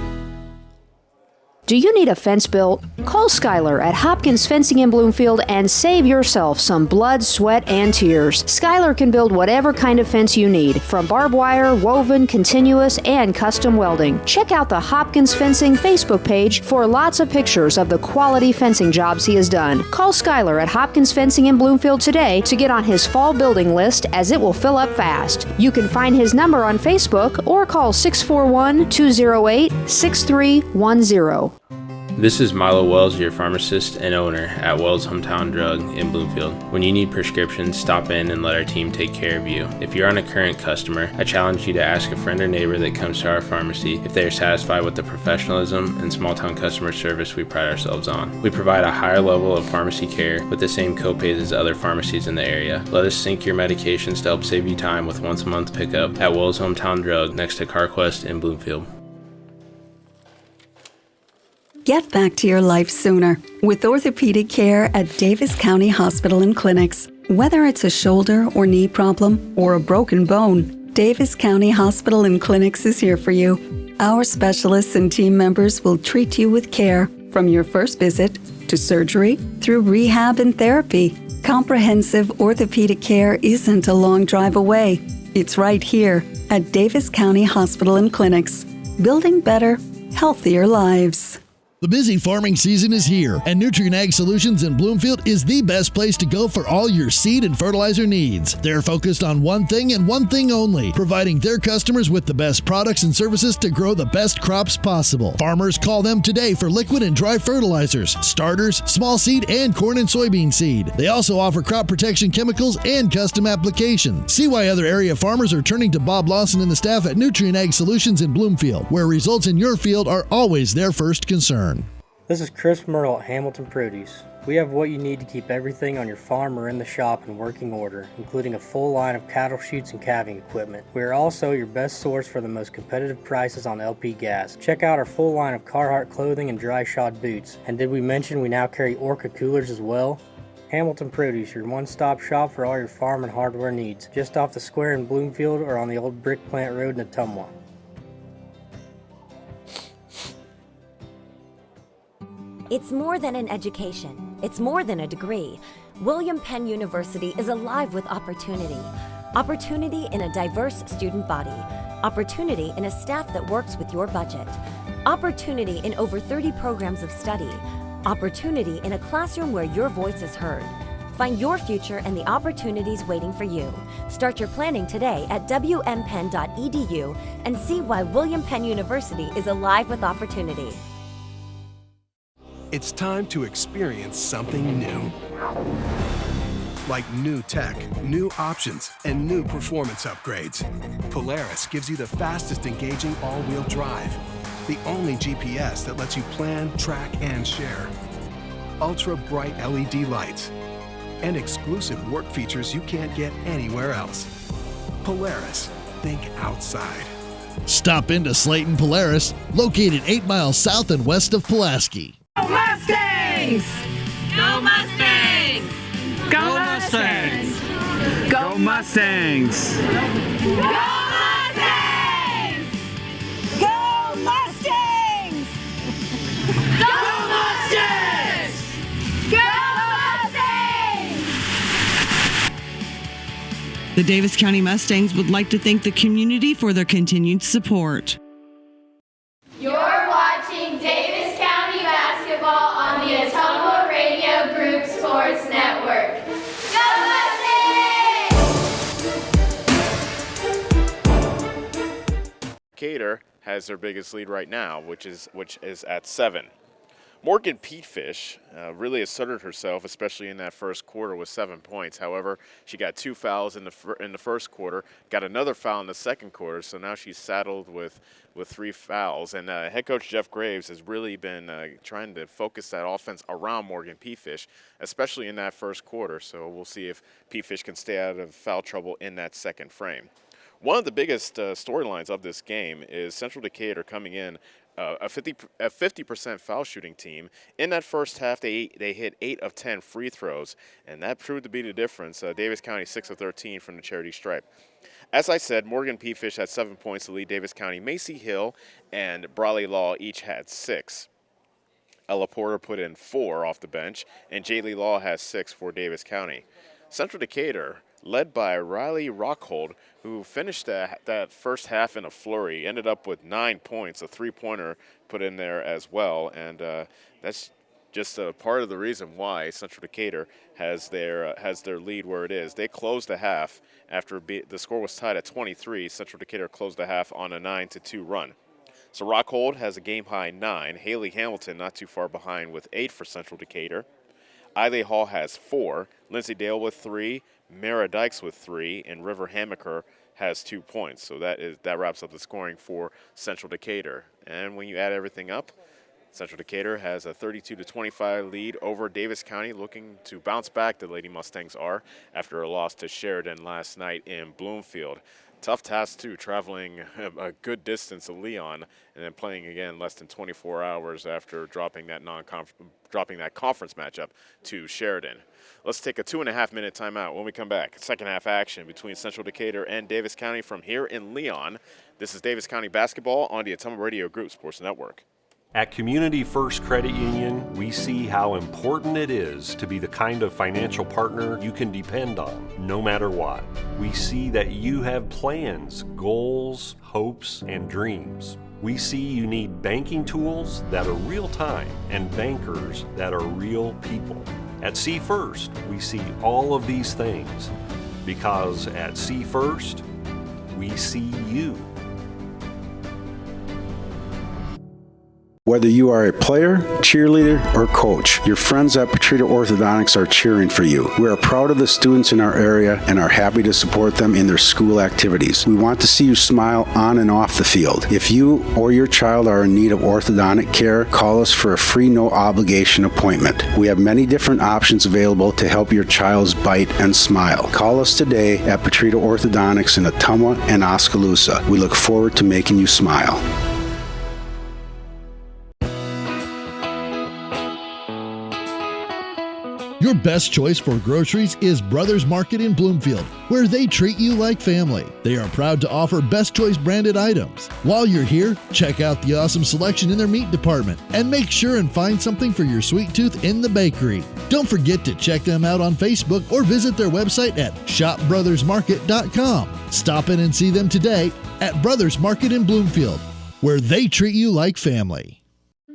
Do you need a fence built? Call Skylar at Hopkins Fencing in Bloomfield and save yourself some blood, sweat, and tears. Skylar can build whatever kind of fence you need, from barbed wire, woven, continuous, and custom welding. Check out the Hopkins Fencing Facebook page for lots of pictures of the quality fencing jobs he has done. Call Skylar at Hopkins Fencing in Bloomfield today to get on his fall building list, as it will fill up fast. You can find his number on Facebook or call 641-208-6310. This is Milo Wells, your pharmacist and owner at Wells Hometown Drug in Bloomfield. When you need prescriptions, stop in and let our team take care of you. If you're on a current customer, I challenge you to ask a friend or neighbor that comes to our pharmacy if they are satisfied with the professionalism and small-town customer service we pride ourselves on. We provide a higher level of pharmacy care with the same copays as other pharmacies in the area. Let us sync your medications to help save you time with once-a-month pickup at Wells Hometown Drug next to CarQuest in Bloomfield. Get back to your life sooner with orthopedic care at Davis County Hospital and Clinics. Whether it's a shoulder or knee problem or a broken bone, Davis County Hospital and Clinics is here for you. Our specialists and team members will treat you with care from your first visit to surgery through rehab and therapy. Comprehensive orthopedic care isn't a long drive away. It's right here at Davis County Hospital and Clinics, building better, healthier lives. The busy farming season is here, and Nutrien Ag Solutions in Bloomfield is the best place to go for all your seed and fertilizer needs. They're focused on one thing and one thing only, providing their customers with the best products and services to grow the best crops possible. Farmers, call them today for liquid and dry fertilizers, starters, small seed, and corn and soybean seed. They also offer crop protection chemicals and custom application. See why other area farmers are turning to Bob Lawson and the staff at Nutrien Ag Solutions in Bloomfield, where results in your field are always their first concern. This is Chris Myrtle at Hamilton Produce. We have what you need to keep everything on your farm or in the shop in working order, including a full line of cattle chutes and calving equipment. We are also your best source for the most competitive prices on LP gas. Check out our full line of Carhartt clothing and dry shod boots. And did we mention we now carry Orca coolers as well? Hamilton Produce, your one-stop shop for all your farm and hardware needs, just off the square in Bloomfield or on the old Brick Plant Road in Ottumwa. It's more than an education. It's more than a degree. William Penn University is alive with opportunity. Opportunity in a diverse student body. Opportunity in a staff that works with your budget. Opportunity in over 30 programs of study. Opportunity in a classroom where your voice is heard. Find your future and the opportunities waiting for you. Start your planning today at wmpenn.edu and see why William Penn University is alive with opportunity. It's time to experience something new. Like new tech, new options, and new performance upgrades. Polaris gives you the fastest engaging all-wheel drive. The only GPS that lets you plan, track, and share. Ultra bright LED lights. And exclusive work features you can't get anywhere else. Polaris, think outside. Stop into Slayton Polaris, located 8 miles south and west of Pulaski. Go Mustangs! Go Mustangs! Go Mustangs! Go Mustangs! Go Mustangs! Go Mustangs! Go Mustangs! Go Mustangs! The Davis County Mustangs would like to thank the community for their continued support. You're watching Davis County basketball on the Ottumwa Radio Group Sports Network. Go Mustangs! Decatur has their biggest lead right now, which is at 7. Morgan Peatfish really asserted herself, especially in that first quarter, with 7 points. However, she got 2 fouls in the first quarter, got another foul in the second quarter, so now she's saddled with 3 fouls. And head coach Jeff Graves has really been trying to focus that offense around Morgan Peatfish, especially in that first quarter. So we'll see if Peatfish can stay out of foul trouble in that second frame. One of the biggest storylines of this game is Central Decatur coming in a 50% foul shooting team. In that first half, they hit 8 of 10 free throws, and that proved to be the difference. Davis County 6 of 13 from the charity stripe. As I said, Morgan Peatfish had 7 points to lead Davis County. Macy Hill and Brawley Law each had 6. Ella Porter put in 4 off the bench, and Jaylee Law has 6 for Davis County. Central Decatur, led by Riley Rockhold, who finished that first half in a flurry, ended up with 9 points, a 3-pointer put in there as well, and that's just a part of the reason why Central Decatur has their lead where it is. They closed the half after the score was tied at 23. Central Decatur closed the half on a 9-2 run. So Rockhold has a game-high 9. Haley Hamilton not too far behind with 8 for Central Decatur. Eiley Hall has 4. Lindsay Dale with 3. Mara Dykes with 3, and River Hamaker has 2 points. So that wraps up the scoring for Central Decatur. And when you add everything up, Central Decatur has a 32-25 lead over Davis County, looking to bounce back, the Lady Mustangs are, after a loss to Sheridan last night in Bloomfield. Tough task, too, traveling a good distance to Leon and then playing again less than 24 hours after dropping that conference matchup to Sheridan. Let's take a 2.5-minute timeout. When we come back, second half action between Central Decatur and Davis County from here in Leon. This is Davis County basketball on the Ottumwa Radio Group Sports Network. At Community First Credit Union, we see how important it is to be the kind of financial partner you can depend on, no matter what. We see that you have plans, goals, hopes, and dreams. We see you need banking tools that are real-time and bankers that are real people. At See First, we see all of these things because at See First, we see you. Whether you are a player, cheerleader, or coach, your friends at Petrita Orthodontics are cheering for you. We are proud of the students in our area and are happy to support them in their school activities. We want to see you smile on and off the field. If you or your child are in need of orthodontic care, call us for a free no-obligation appointment. We have many different options available to help your child's bite and smile. Call us today at Petrita Orthodontics in Ottumwa and Oskaloosa. We look forward to making you smile. Your best choice for groceries is Brothers Market in Bloomfield, where they treat you like family. They are proud to offer Best Choice branded items. While you're here, check out the awesome selection in their meat department and make sure and find something for your sweet tooth in the bakery. Don't forget to check them out on Facebook or visit their website at shopbrothersmarket.com. Stop in and see them today at Brothers Market in Bloomfield, where they treat you like family.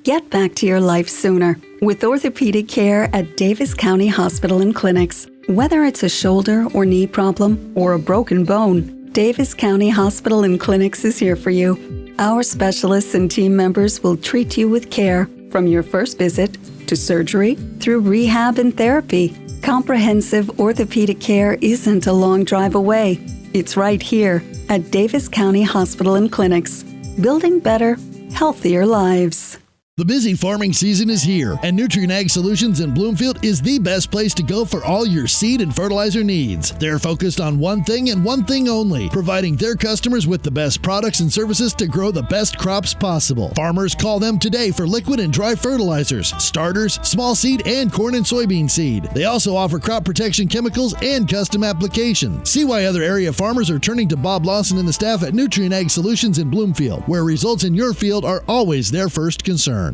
Get back to your life sooner with orthopedic care at Davis County Hospital and Clinics. Whether it's a shoulder or knee problem or a broken bone, Davis County Hospital and Clinics is here for you. Our specialists and team members will treat you with care from your first visit to surgery through rehab and therapy. Comprehensive orthopedic care isn't a long drive away. It's right here at Davis County Hospital and Clinics, building better, healthier lives. The busy farming season is here, and Nutrient Ag Solutions in Bloomfield is the best place to go for all your seed and fertilizer needs. They're focused on one thing and one thing only, providing their customers with the best products and services to grow the best crops possible. Farmers call them today for liquid and dry fertilizers, starters, small seed, and corn and soybean seed. They also offer crop protection chemicals and custom application. See why other area farmers are turning to Bob Lawson and the staff at Nutrient Ag Solutions in Bloomfield, where results in your field are always their first concern.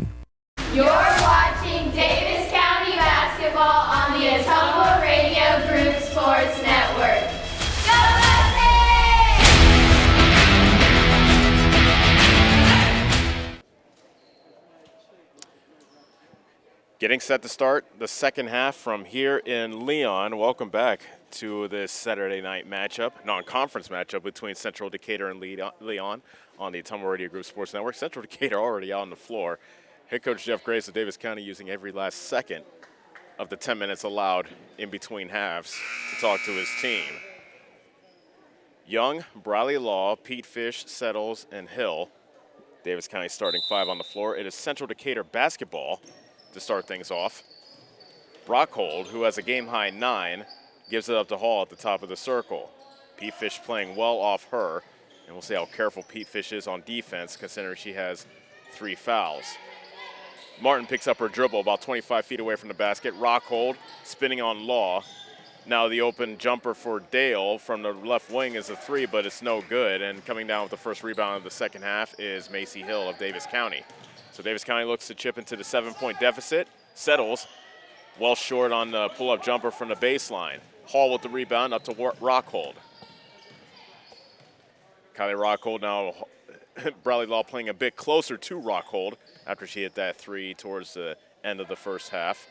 You're watching Davis County basketball on the Autumnal Radio Group Sports Network. Go Mustangs! Getting set to start the second half from here in Leon. Welcome back to this Saturday night matchup, non-conference matchup between Central Decatur and Leon on the Autumnal Radio Group Sports Network. Central Decatur already out on the floor. Head coach Jeff Grace of Davis County using every last second of the 10 minutes allowed in between halves to talk to his team. Young, Briley Law, Pete Fish, Settles, and Hill. Davis County starting five on the floor. It is Central Decatur basketball to start things off. Rockhold, who has a game-high 9, gives it up to Hall at the top of the circle. Pete Fish playing well off her, and we'll see how careful Pete Fish is on defense considering she has 3 fouls. Martin picks up her dribble about 25 feet away from the basket. Rockhold spinning on Law. Now the open jumper for Dale from the left wing is a 3, but it's no good. And coming down with the first rebound of the second half is Macy Hill of Davis County. So Davis County looks to chip into the 7-point deficit. Settles well short on the pull-up jumper from the baseline. Hall with the rebound up to Rockhold. Kylie Rockhold now, Bradley Law playing a bit closer to Rockhold after she hit that 3 towards the end of the first half.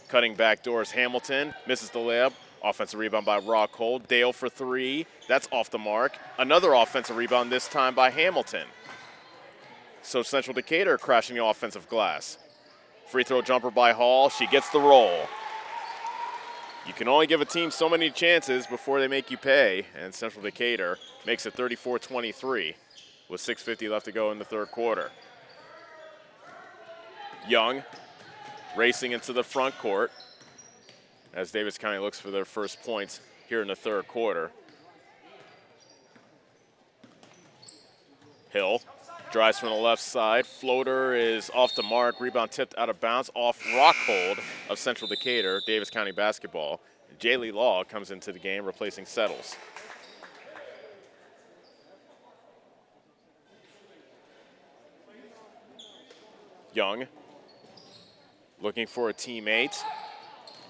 Cutting back doors, Hamilton misses the layup. Offensive rebound by Rockhold. Dale for 3. That's off the mark. Another offensive rebound, this time by Hamilton. So Central Decatur crashing the offensive glass. Free throw jumper by Hall. She gets the roll. You can only give a team so many chances before they make you pay, and Central Decatur makes it 34-23 with 6:50 left to go in the third quarter. Young racing into the front court as Davis County looks for their first points here in the third quarter. Hill drives from the left side. Floater is off the mark. Rebound tipped out of bounds off Rockhold of Central Decatur, Davis County basketball. Jaylee Law comes into the game replacing Settles. Young looking for a teammate.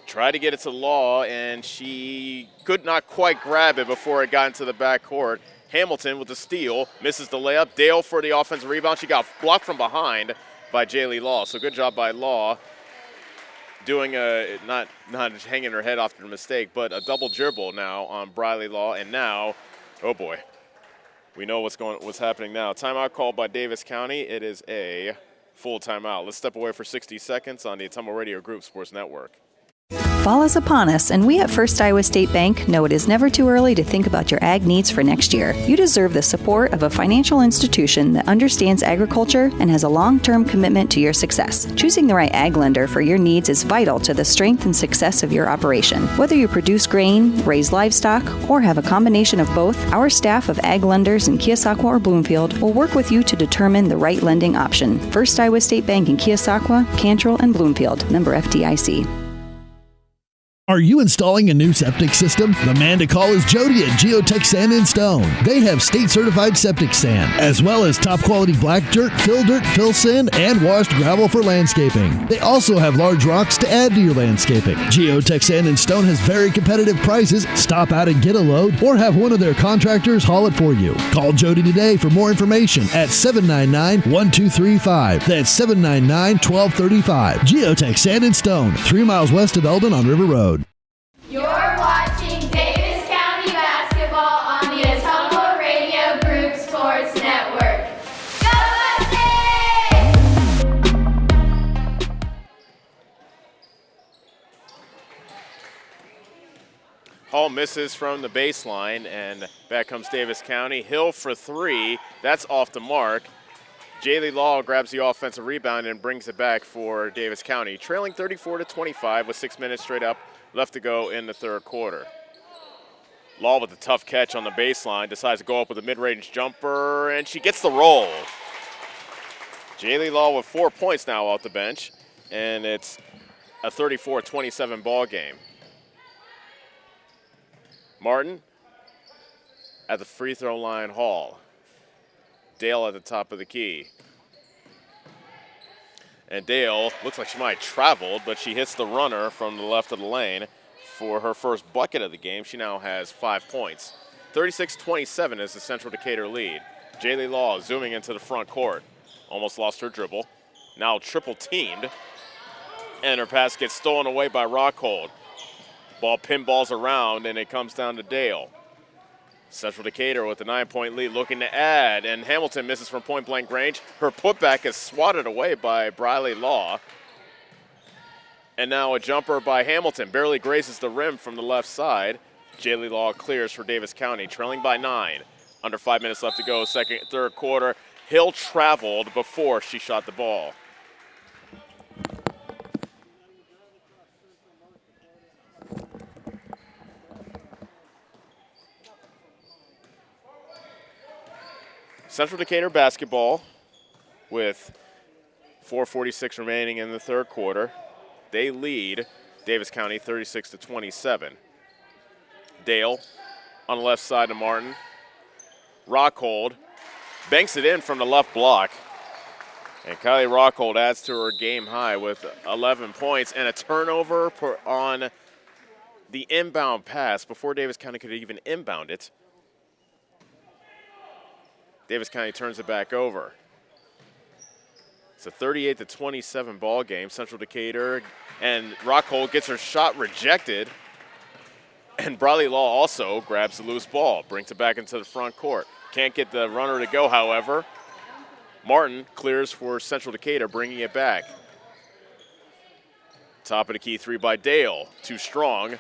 Tried to get it to Law, and she could not quite grab it before it got into the backcourt. Hamilton with the steal, misses the layup. Dale for the offensive rebound. She got blocked from behind by Jaylee Law. So good job by Law doing a, not hanging her head after the mistake, but a double dribble now on Briley Law. And now, oh boy, we know what's happening now. Timeout called by Davis County. It is a full timeout. Let's step away for 60 seconds on the Autumnal Radio Group Sports Network. Fall is upon us, and we at First Iowa State Bank know it is never too early to think about your ag needs for next year. You deserve the support of a financial institution that understands agriculture and has a long-term commitment to your success. Choosing the right ag lender for your needs is vital to the strength and success of your operation. Whether you produce grain, raise livestock, or have a combination of both, our staff of ag lenders in Keosauqua or Bloomfield will work with you to determine the right lending option. First Iowa State Bank in Keosauqua, Cantrell, and Bloomfield. Member FDIC. Are you installing a new septic system? The man to call is Jody at Geotech Sand and Stone. They have state-certified septic sand, as well as top-quality black dirt, fill sand, and washed gravel for landscaping. They also have large rocks to add to your landscaping. Geotech Sand and Stone has very competitive prices. Stop out and get a load, or have one of their contractors haul it for you. Call Jody today for more information at 799-1235. That's 799-1235. Geotech Sand and Stone, 3 miles west of Eldon on River Road. You're watching Davis County basketball on the Autumnal Radio Group Sports Network. Go Mustangs! Hall misses from the baseline, and back comes Davis County. Hill for 3. That's off the mark. Jaylee Law grabs the offensive rebound and brings it back for Davis County, trailing 34-25 with 6 minutes straight up left to go in the third quarter. Law with a tough catch on the baseline, decides to go up with a mid-range jumper, and she gets the roll. Jaylee Law with 4 points now off the bench, and it's a 34-27 ball game. Martin at the free throw line, Hall. Dale at the top of the key. And Dale looks like she might have traveled, but she hits the runner from the left of the lane for her first bucket of the game. She now has 5 points. 36-27 is the Central Decatur lead. Jaylee Law zooming into the front court. Almost lost her dribble. Now triple teamed. And her pass gets stolen away by Rockhold. Ball pinballs around, and it comes down to Dale. Central Decatur with a 9-point lead looking to add, and Hamilton misses from point-blank range. Her putback is swatted away by Briley Law. And now a jumper by Hamilton barely grazes the rim from the left side. Jaylee Law clears for Davis County, trailing by 9. Under 5 minutes left to go, third quarter. Hill traveled before she shot the ball. Central Decatur basketball with 4:46 remaining in the third quarter. They lead Davis County 36-27. Dale on the left side of Martin. Rockhold banks it in from the left block. And Kylie Rockhold adds to her game high with 11 points and a turnover on the inbound pass before Davis County could even inbound it. Davis County turns it back over. It's a 38-27 ball game. Central Decatur, and Rockhold gets her shot rejected. And Briley Law also grabs the loose ball, brings it back into the front court. Can't get the runner to go, however. Martin clears for Central Decatur, bringing it back. Top of the key three by Dale, too strong.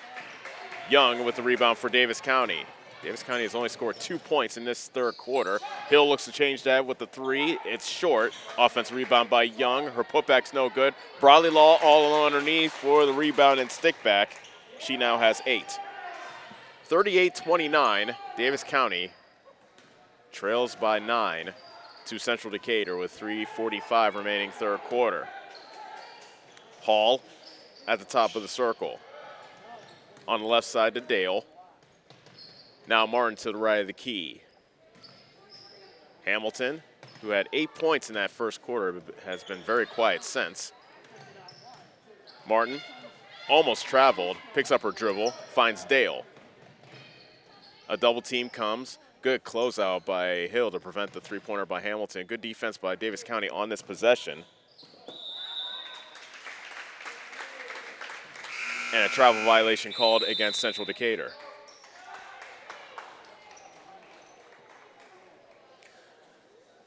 Young with the rebound for Davis County. Davis County has only scored 2 points in this third quarter. Hill looks to change that with the three. It's short. Offensive rebound by Young. Her putback's no good. Briley Law all alone underneath for the rebound and stick back. She now has 8. 38-29, Davis County trails by 9 to Central Decatur with 3:45 remaining third quarter. Hall at the top of the circle. On the left side to Dale. Now Martin to the right of the key. Hamilton, who had 8 points in that first quarter, has been very quiet since. Martin almost traveled, picks up her dribble, finds Dale. A double team comes. Good closeout by Hill to prevent the three-pointer by Hamilton. Good defense by Davis County on this possession. And a travel violation called against Central Decatur.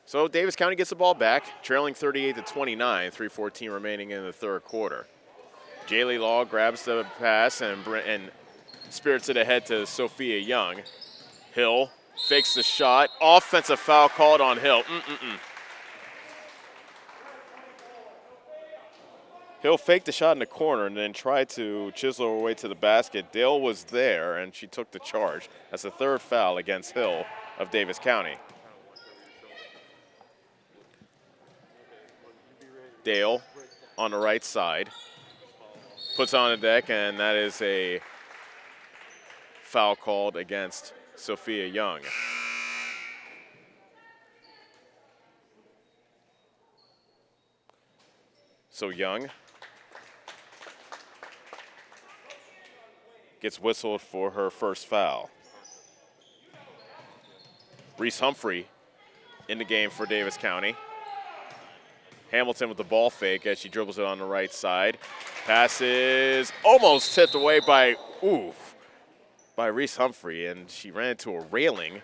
So Davis County gets the ball back, trailing 38-29, 3:14 remaining in the third quarter. Jaylee Law grabs the pass and spirits it ahead to Sophia Young. Hill fakes the shot. Offensive foul called on Hill. Hill faked the shot in the corner and then tried to chisel her way to the basket. Dale was there, and she took the charge. That's the third foul against Hill of Davis County. Dale on the right side. Puts on the deck, and that is a foul called against Sophia Young. So Young gets whistled for her first foul. Reese Humphrey in the game for Davis County. Hamilton with the ball fake as she dribbles it on the right side. Passes almost tipped away by Reese Humphrey, and she ran into a railing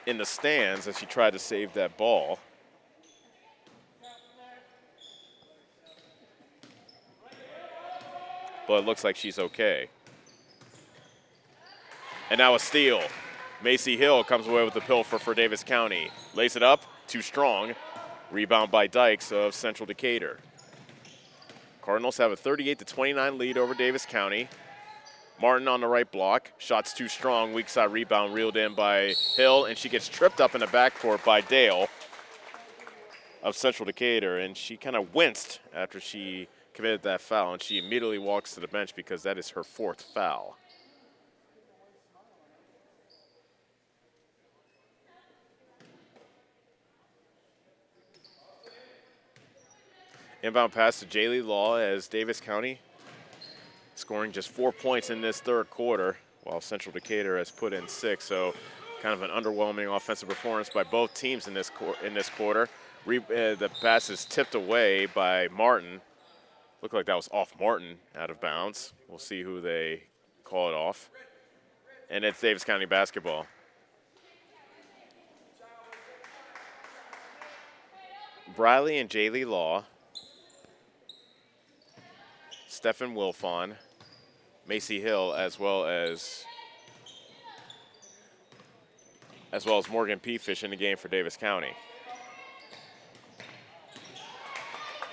in the stands as she tried to save that ball. But it looks like she's okay. And now a steal. Macy Hill comes away with the pilfer for Davis County. Lays it up, Too strong. Rebound by Dykes of Central Decatur. Cardinals have a 38-29 lead over Davis County. Martin on the right block. Shot's too strong. Weak side rebound reeled in by Hill, and she gets tripped up in the backcourt by Dale of Central Decatur, and she kind of winced after she committed that foul, and she immediately walks to the bench because that is her 4th foul. Inbound pass to Jaylee Law as Davis County scoring just 4 points in this third quarter, while Central Decatur has put in 6. So kind of an underwhelming offensive performance by both teams in this quarter. The pass is tipped away by Martin. Looked like that was off Martin, out of bounds. We'll see who they call it off. And it's Davis County basketball. Briley and Jaylee Law. Stephen Wilfon, Macy Hill, as well as Morgan Peafish in the game for Davis County.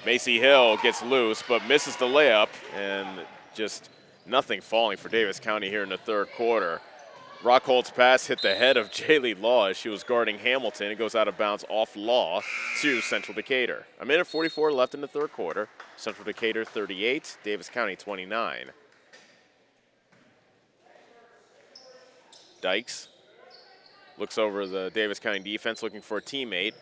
Macy Hill gets loose, but misses the layup, and just nothing falling for Davis County here in the third quarter. Rockhold's pass hit the head of Jaylee Law as she was guarding Hamilton. It goes out of bounds off Law to Central Decatur. 1:44 left in the third quarter. Central Decatur 38, Davis County 29. Dykes looks over the Davis County defense looking for a teammate.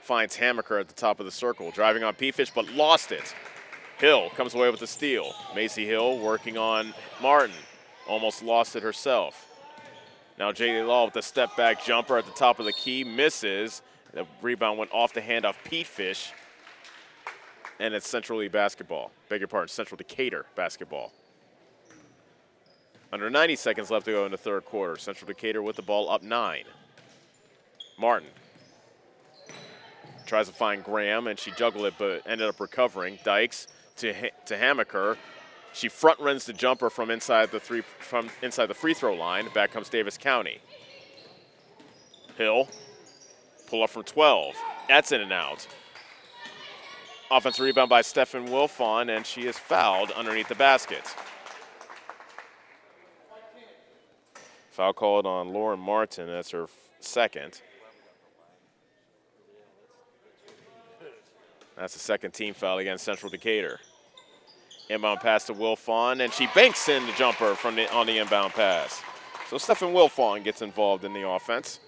Finds Hammaker at the top of the circle, driving on Peafish, but lost it. Hill comes away with the steal. Macy Hill working on Martin. Almost lost it herself. Now Jaylee Law with the step-back jumper at the top of the key, misses. The rebound went off the hand of Peafish, and it's Central Lee basketball. Beg your pardon, Central Decatur basketball. Under 90 seconds left to go in the third quarter. Central Decatur with the ball up 9. Martin tries to find Graham, and she juggled it, but ended up recovering. Dykes to Hammaker. She front runs the jumper from inside the free throw line. Back comes Davis County. Hill, pull up from 12. That's in and out. Offensive rebound by Stephen Wilfon, and she is fouled underneath the basket. Foul called on Lauren Martin. That's her second. That's the second team foul against Central Decatur. Inbound pass to Wilfon, and she banks in the jumper on the inbound pass. So Stephen Wilfon gets involved in the offense.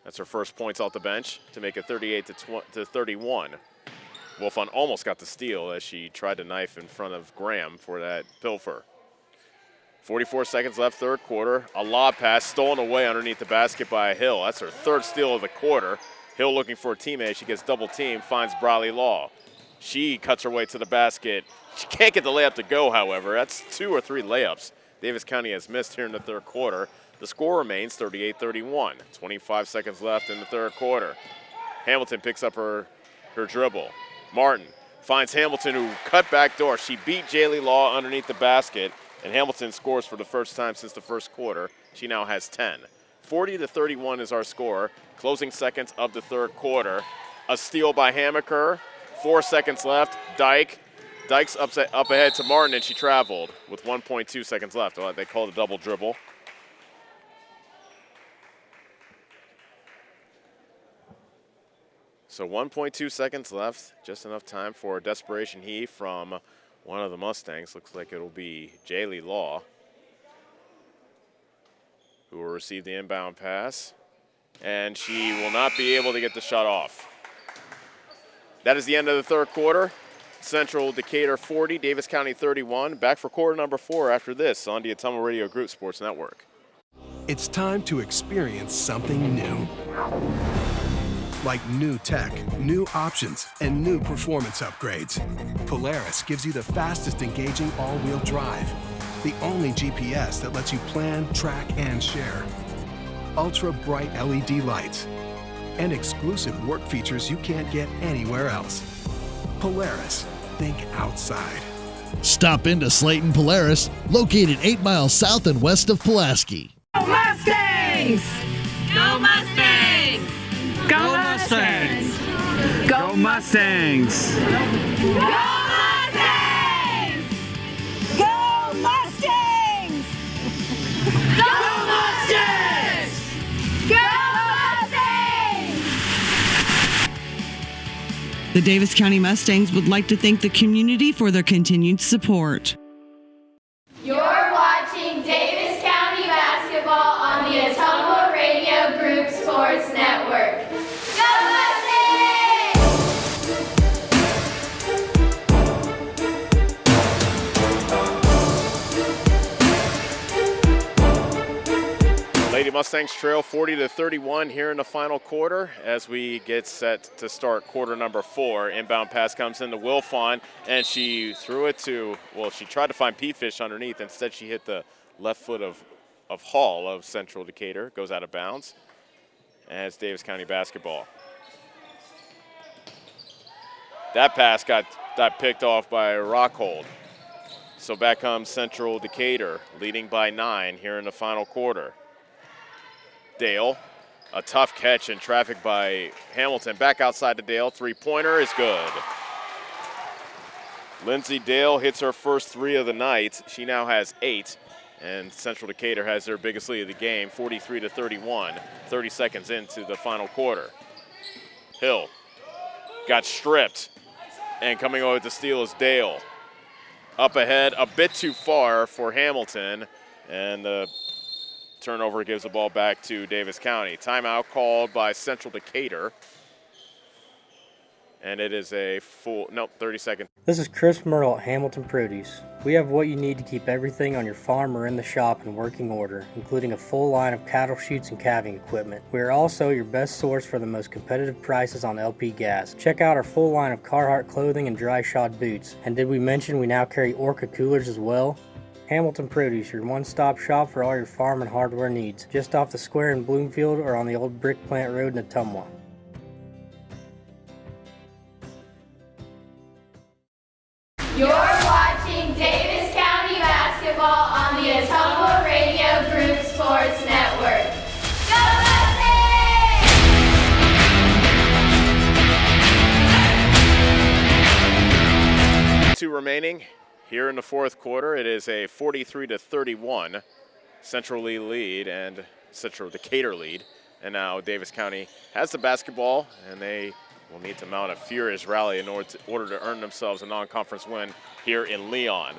That's her first points off the bench to make it 38-31. Wilfon almost got the steal as she tried to knife in front of Graham for that pilfer. 44 seconds left, third quarter. A lob pass stolen away underneath the basket by Hill. That's her third steal of the quarter. Hill looking for a teammate. She gets double teamed, finds Briley Law. She cuts her way to the basket. She can't get the layup to go, however. That's 2 or 3 layups Davis County has missed here in the third quarter. The score remains 38-31. 25 seconds left in the third quarter. Hamilton picks up her dribble. Martin finds Hamilton, who cut back door. She beat Jaylee Law underneath the basket, and Hamilton scores for the first time since the first quarter. She now has 10. 40-31 is our score. Closing seconds of the third quarter. A steal by Hammaker. 4 seconds left. Dykes up ahead to Martin, and she traveled with 1.2 seconds left. They called a double dribble. So 1.2 seconds left, just enough time for a desperation heave from one of the Mustangs. Looks like it'll be Jaylee Law, who will receive the inbound pass, and she will not be able to get the shot off. That is the end of the third quarter. Central Decatur 40, Davis County 31. Back for quarter number 4 after this on the Ottumwa Radio Group Sports Network. It's time to experience something new. Like new tech, new options, and new performance upgrades. Polaris gives you the fastest engaging all-wheel drive. The only GPS that lets you plan, track, and share. Ultra bright LED lights. And exclusive work features you can't get anywhere else. Polaris, think outside. Stop into Slayton Polaris, located 8 miles south and west of Pulaski. Go Mustangs! Go Mustangs! Mustangs! Go Mustangs! Go Mustangs! Go Mustangs! Go Mustangs! The Davis County Mustangs would like to thank the community for their continued support. You're watching Davis County basketball on the Autumnal Radio Group Sports Network. Go Lady Mustangs trail 40-31 here in the final quarter as we get set to start quarter number 4. Inbound pass comes in to Wilfon, and she threw it to, well, she tried to find P-Fish underneath. Instead, she hit the left foot of Hall of Central Decatur. Goes out of bounds. And it's Davis County basketball. That pass got picked off by Rockhold. So back comes Central Decatur, leading by 9 here in the final quarter. Dale, a tough catch in traffic by Hamilton. Back outside to Dale, three-pointer is good. Lindsay Dale hits her first 3 of the night. She now has 8, and Central Decatur has their biggest lead of the game, 43-31, 30 seconds into the final quarter. Hill got stripped, and coming over to steal is Dale. Up ahead, a bit too far for Hamilton, and the turnover gives the ball back to Davis County. Timeout called by Central Decatur. And it is a full, 30 seconds. This is Chris Myrtle at Hamilton Produce. We have what you need to keep everything on your farm or in the shop in working order, including a full line of cattle chutes and calving equipment. We are also your best source for the most competitive prices on LP gas. Check out our full line of Carhartt clothing and dry shod boots. And did we mention we now carry Orca coolers as well? Hamilton Produce, your one-stop shop for all your farm and hardware needs, just off the square in Bloomfield or on the old Brick Plant Road in Ottumwa. You're watching Davis County basketball on the Autumnal Radio Group Sports Network. Go Mustangs! 2 remaining. Here in the fourth quarter, it is a 43-31 Central Lee lead and Central Decatur lead. And now Davis County has the basketball, and they will need to mount a furious rally in order to earn themselves a non-conference win here in Leon.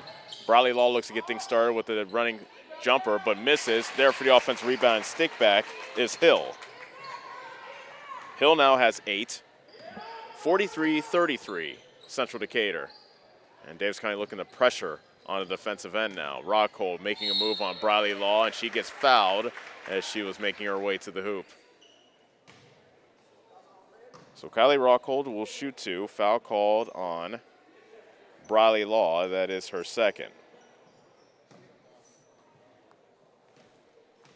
Bradley Law looks to get things started with a running jumper, but misses. There for the offensive rebound and stick back is Hill. Hill now has 8. 43-33, Central Decatur. And Davis County looking to pressure on the defensive end now. Rockhold making a move on Bradley Law, and she gets fouled as she was making her way to the hoop. So Kylie Rockhold will shoot 2. Foul called on Bradley Law. That is her second.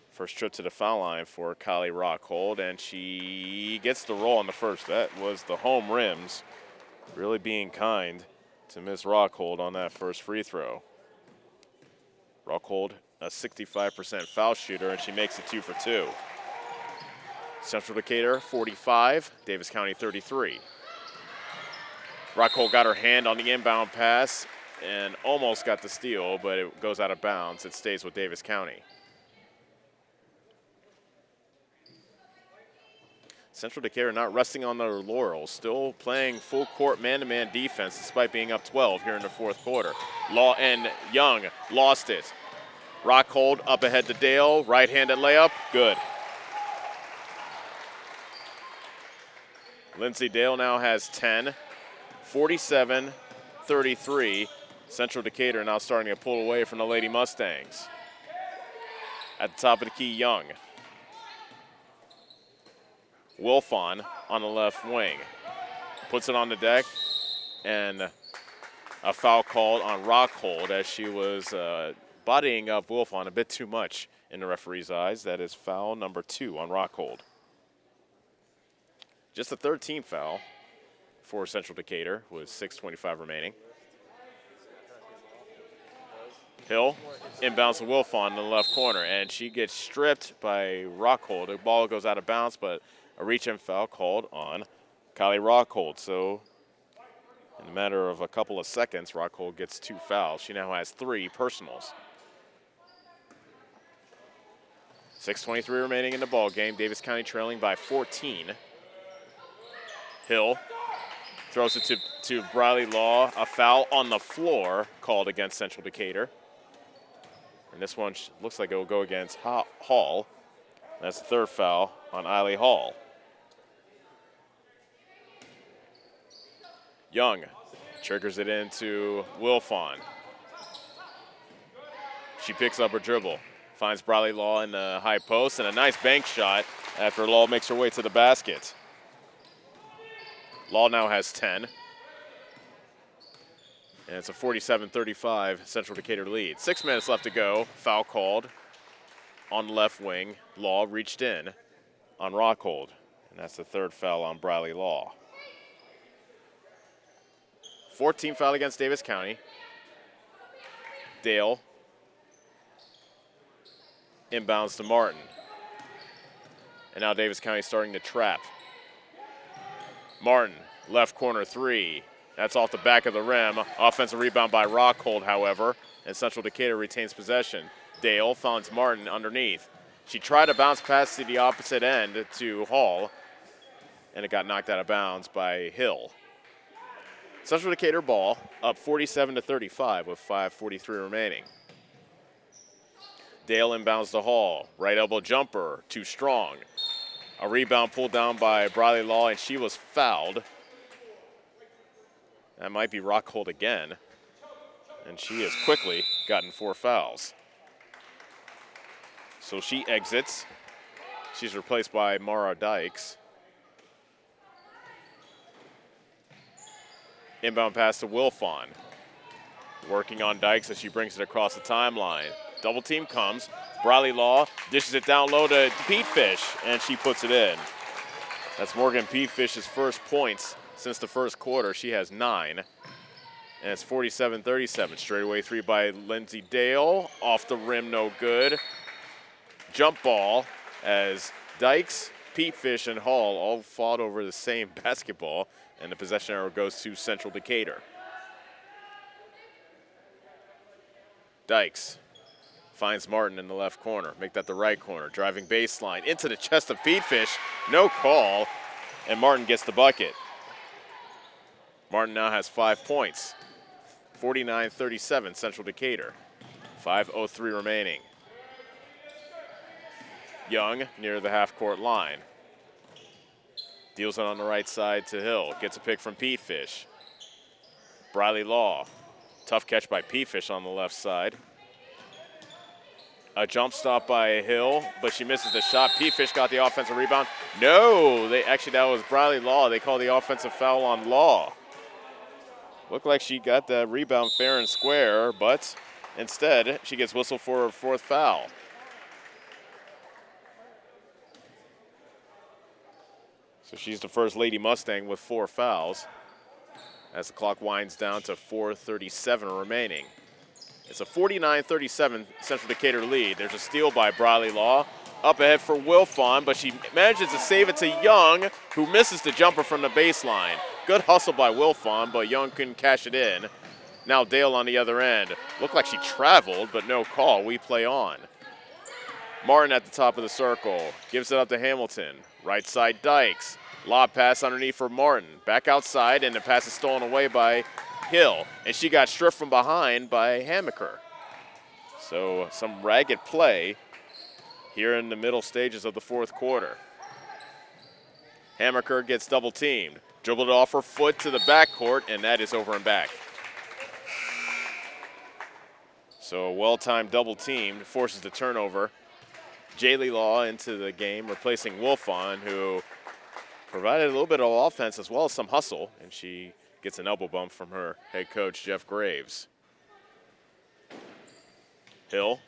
First trip to the foul line for Kylie Rockhold, and she gets the roll on the first. That was the home rims really being kind to Miss Rockhold on that first free throw. Rockhold, a 65% foul shooter, and she makes it 2 for 2. Central Decatur 45, Davis County 33. Rockhold got her hand on the inbound pass and almost got the steal, but it goes out of bounds. It stays with Davis County. Central Decatur not resting on their laurels, still playing full court man-to-man defense despite being up 12 here in the fourth quarter. Law and Young lost it. Rockhold up ahead to Dale, right-handed layup, good. Lindsay Dale now has 10, 47-33. Central Decatur now starting to pull away from the Lady Mustangs. At the top of the key, Young. Wilfon on the left wing. Puts it on the deck, and a foul called on Rockhold as she was bodying up Wilfon a bit too much in the referee's eyes. That is foul number 2 on Rockhold. Just a 13th foul for Central Decatur with 6:25 remaining. Hill inbounds to Wilfon in the left corner, and she gets stripped by Rockhold. The ball goes out of bounds, but a reach-in foul called on Kylie Rockhold. So In a matter of a couple of seconds, Rockhold gets 2 fouls. She now has 3 personals. 6:23 remaining in the ball game. Davis County trailing by 14. Hill throws it to Briley Law. A foul on the floor called against Central Decatur. And this one looks like it will go against Hall. That's the 3rd foul on Eiley Hall. Young triggers it into Wilfon. She picks up her dribble. Finds Briley Law in the high post, and a nice bank shot after Law makes her way to the basket. Law now has 10. And it's a 47-35 Central Decatur lead. 6 minutes left to go. Foul called on the left wing. Law reached in on Rockhold. And that's the 3rd foul on Briley Law. 14 foul against Davis County. Dale inbounds to Martin. And now Davis County starting to trap. Martin, left corner 3. That's off the back of the rim. Offensive rebound by Rockhold, however, and Central Decatur retains possession. Dale finds Martin underneath. She tried to bounce pass to the opposite end to Hall, and it got knocked out of bounds by Hill. Central Decatur ball up 47-35 with 5:43 remaining. Dale inbounds to Hall. Right elbow jumper, too strong. A rebound pulled down by Briley Law, and she was fouled. That might be Rockhold again. And she has quickly gotten 4 fouls. So she exits. She's replaced by Mara Dykes. Inbound pass to Wilfon. Working on Dykes as she brings it across the timeline. Double team comes. Briley Law dishes it down low to Pete Fish, and she puts it in. That's Morgan Pete Fish's first points since the first quarter. She has 9. And it's 47-37. Straightaway 3 by Lindsay Dale. Off the rim, no good. Jump ball as Dykes, Pete Fish, and Hall all fought over the same basketball. And the possession arrow goes to Central Decatur. Dykes finds Martin in the left corner. Make that the right corner. Driving baseline into the chest of Pete Fish. No call. And Martin gets the bucket. Martin now has 5 points. 49-37 Central Decatur. 5:03 remaining. Young near the half-court line. Deals it on the right side to Hill. Gets a pick from Pete Fish. Briley Law. Tough catch by Pete Fish on the left side. A jump stop by Hill, but she misses the shot. Pete Fish got the offensive rebound. No, that was Briley Law. They called the offensive foul on Law. Looked like she got the rebound fair and square, but instead she gets whistled for her 4th foul. So she's the first Lady Mustang with 4 fouls as the clock winds down to 4:37 remaining. It's a 49-37 Central Decatur lead. There's a steal by Briley Law. Up ahead for Wilfon, but she manages to save it to Young, who misses the jumper from the baseline. Good hustle by Wilfon, but Young couldn't cash it in. Now Dale on the other end. Looked like she traveled, but no call. We play on. Martin at the top of the circle. Gives it up to Hamilton. Right side Dykes. Lob pass underneath for Martin. Back outside, and the pass is stolen away by Hill. And she got stripped from behind by Hamaker. So some ragged play here in the middle stages of the 4th quarter. Hamaker gets double teamed. Dribbled it off her foot to the backcourt, and that is over and back. So a well-timed double team forces the turnover. Jaylee Law into the game, replacing Wilfon, who provided a little bit of offense as well as some hustle, and she gets an elbow bump from her head coach, Jeff Graves. Hill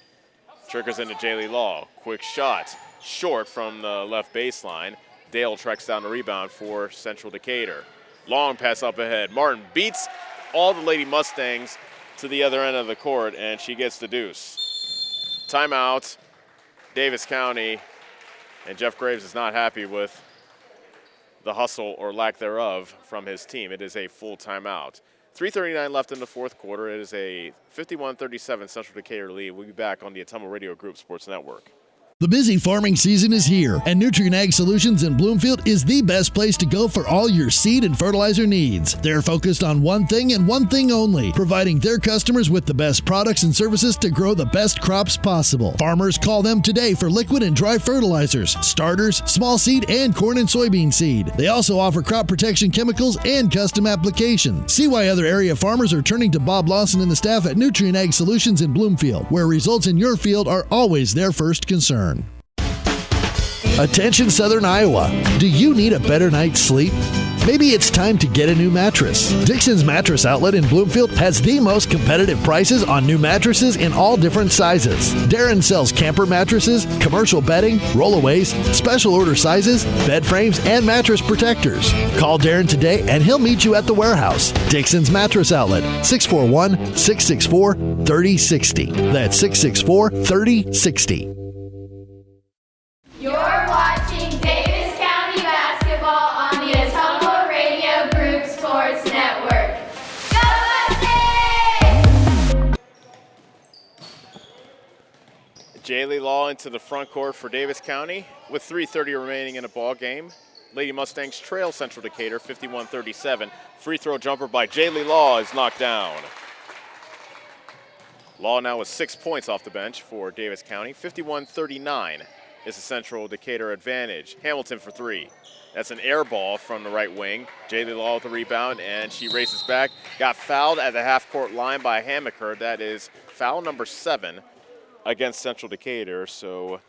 triggers into Jaylee Law. Quick shot, short from the left baseline. Dale tracks down the rebound for Central Decatur. Long pass up ahead. Martin beats all the Lady Mustangs to the other end of the court, and she gets the deuce. Timeout, Davis County, and Jeff Graves is not happy with the hustle or lack thereof from his team. It is a full timeout. 3:39 left in the fourth quarter. It is a 51-37 Central Decatur lead. We'll be back on the Ottumwa Radio Group Sports Network. The busy farming season is here, and Nutrien Ag Solutions in Bloomfield is the best place to go for all your seed and fertilizer needs. They're focused on one thing and one thing only, providing their customers with the best products and services to grow the best crops possible. Farmers, call them today for liquid and dry fertilizers, starters, small seed, and corn and soybean seed. They also offer crop protection chemicals and custom application. See why other area farmers are turning to Bob Lawson and the staff at Nutrien Ag Solutions in Bloomfield, where results in your field are always their first concern. Attention Southern Iowa, do you need a better night's sleep? Maybe it's time to get a new mattress. Dixon's Mattress Outlet in Bloomfield has the most competitive prices on new mattresses in all different sizes. Darren sells camper mattresses, commercial bedding, rollaways, special order sizes, bed frames, and mattress protectors. Call Darren today and he'll meet you at the warehouse. Dixon's Mattress Outlet, 641-664-3060. That's 664-3060. You're watching Davis County basketball on the Ottumwa Radio Group Sports Network. Go Mustangs! Jaylee Law into the front court for Davis County with 3:30 remaining in a ball game. Lady Mustangs trail Central Decatur 51-37. Free throw jumper by Jaylee Law is knocked down. Law now with 6 points off the bench for Davis County. 51-39 is the Central Decatur advantage. Hamilton for three. That's an air ball from the right wing. Jaylee Law with the rebound, and she races back. Got fouled at the half-court line by Hammaker. That is foul number 7 against Central Decatur. So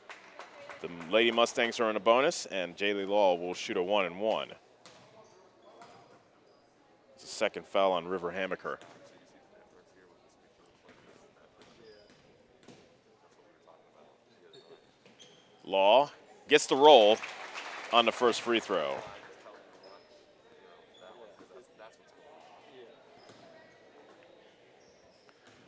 the Lady Mustangs are in a bonus, and Jaylee Law will shoot a 1-and-1. It's a second foul on River Hammaker. Law gets the roll on the first free throw.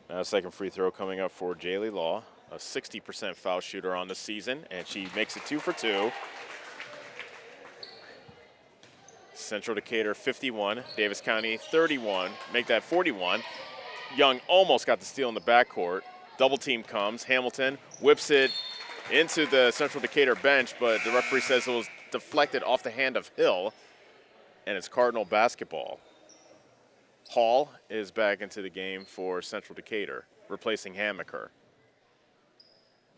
Now second free throw coming up for Jaylee Law, a 60% foul shooter on the season, and she makes it 2 for 2. Central Decatur 51, Davis County 31, make that 41. Young almost got the steal in the backcourt. Double team comes, Hamilton whips it into the Central Decatur bench, but the referee says it was deflected off the hand of Hill, and it's Cardinal basketball. Hall is back into the game for Central Decatur, replacing Hammaker.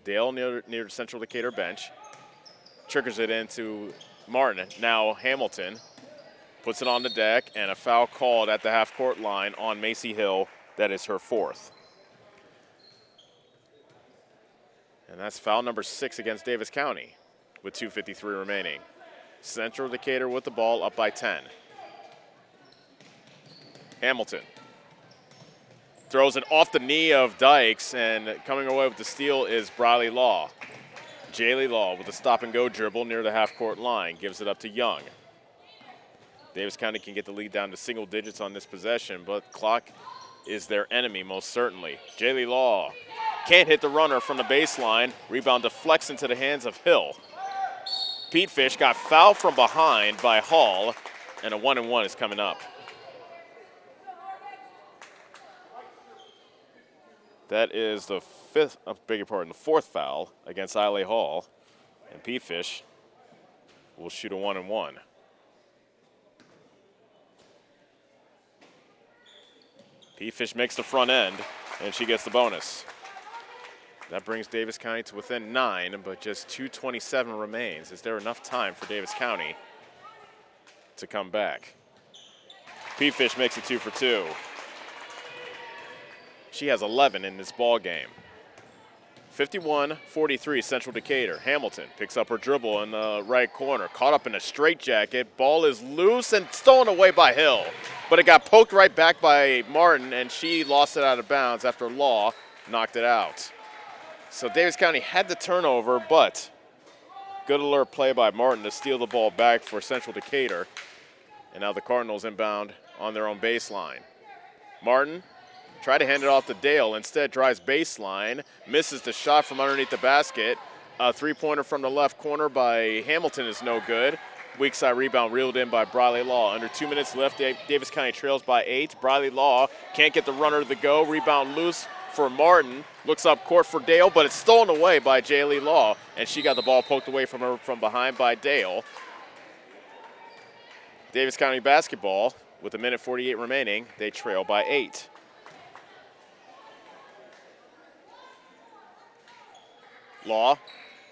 Dale near the Central Decatur bench, triggers it into Martin. Now Hamilton puts it on the deck, and a foul called at the half-court line on Macy Hill. That is her 4th. And that's foul number 6 against Davis County with 2:53 remaining. Central Decatur with the ball, up by 10. Hamilton throws it off the knee of Dykes, and coming away with the steal is Briley Law. Jaylee Law with a stop-and-go dribble near the half-court line, gives it up to Young. Davis County can get the lead down to single digits on this possession, but clock is their enemy most certainly. Jaylee Law can't hit the runner from the baseline. Rebound deflects into the hands of Hill. Pete Fish got fouled from behind by Hall, and a 1-and-1 is coming up. That is the the 4th foul against Ilay Hall, and Pete Fish will shoot a 1-and-1. Pete Fish makes the front end, and she gets the bonus. That brings Davis County to within 9, but just 2:27 remains. Is there enough time for Davis County to come back? Pete Fish makes it 2 for 2. She has 11 in this ball game. 51-43 Central Decatur. Hamilton picks up her dribble in the right corner. Caught up in a straitjacket. Ball is loose and stolen away by Hill. But it got poked right back by Martin, and she lost it out of bounds after Law knocked it out. So Davis County had the turnover, but good alert play by Martin to steal the ball back for Central Decatur. And now the Cardinals inbound on their own baseline. Martin tried to hand it off to Dale. Instead, drives baseline, misses the shot from underneath the basket. A three-pointer from the left corner by Hamilton is no good. Weak side rebound reeled in by Briley Law. Under 2 minutes left, Davis County trails by 8. Briley Law can't get the runner to go. Rebound loose for Martin. Looks up court for Dale, but it's stolen away by Jaylee Law, and she got the ball poked away from her from behind by Dale. Davis County basketball, with 1:48 remaining, they trail by 8. Law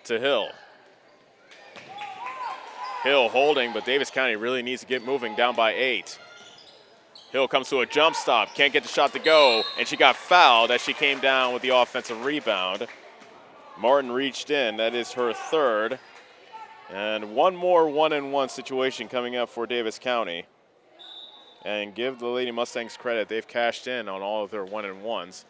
to Hill. Hill holding, but Davis County really needs to get moving, down by 8. Hill comes to a jump stop, can't get the shot to go, and she got fouled as she came down with the offensive rebound. Martin reached in, that is her third. And one more 1-and-1 situation coming up for Davis County. And give the Lady Mustangs credit, they've cashed in on all of their 1-and-1s.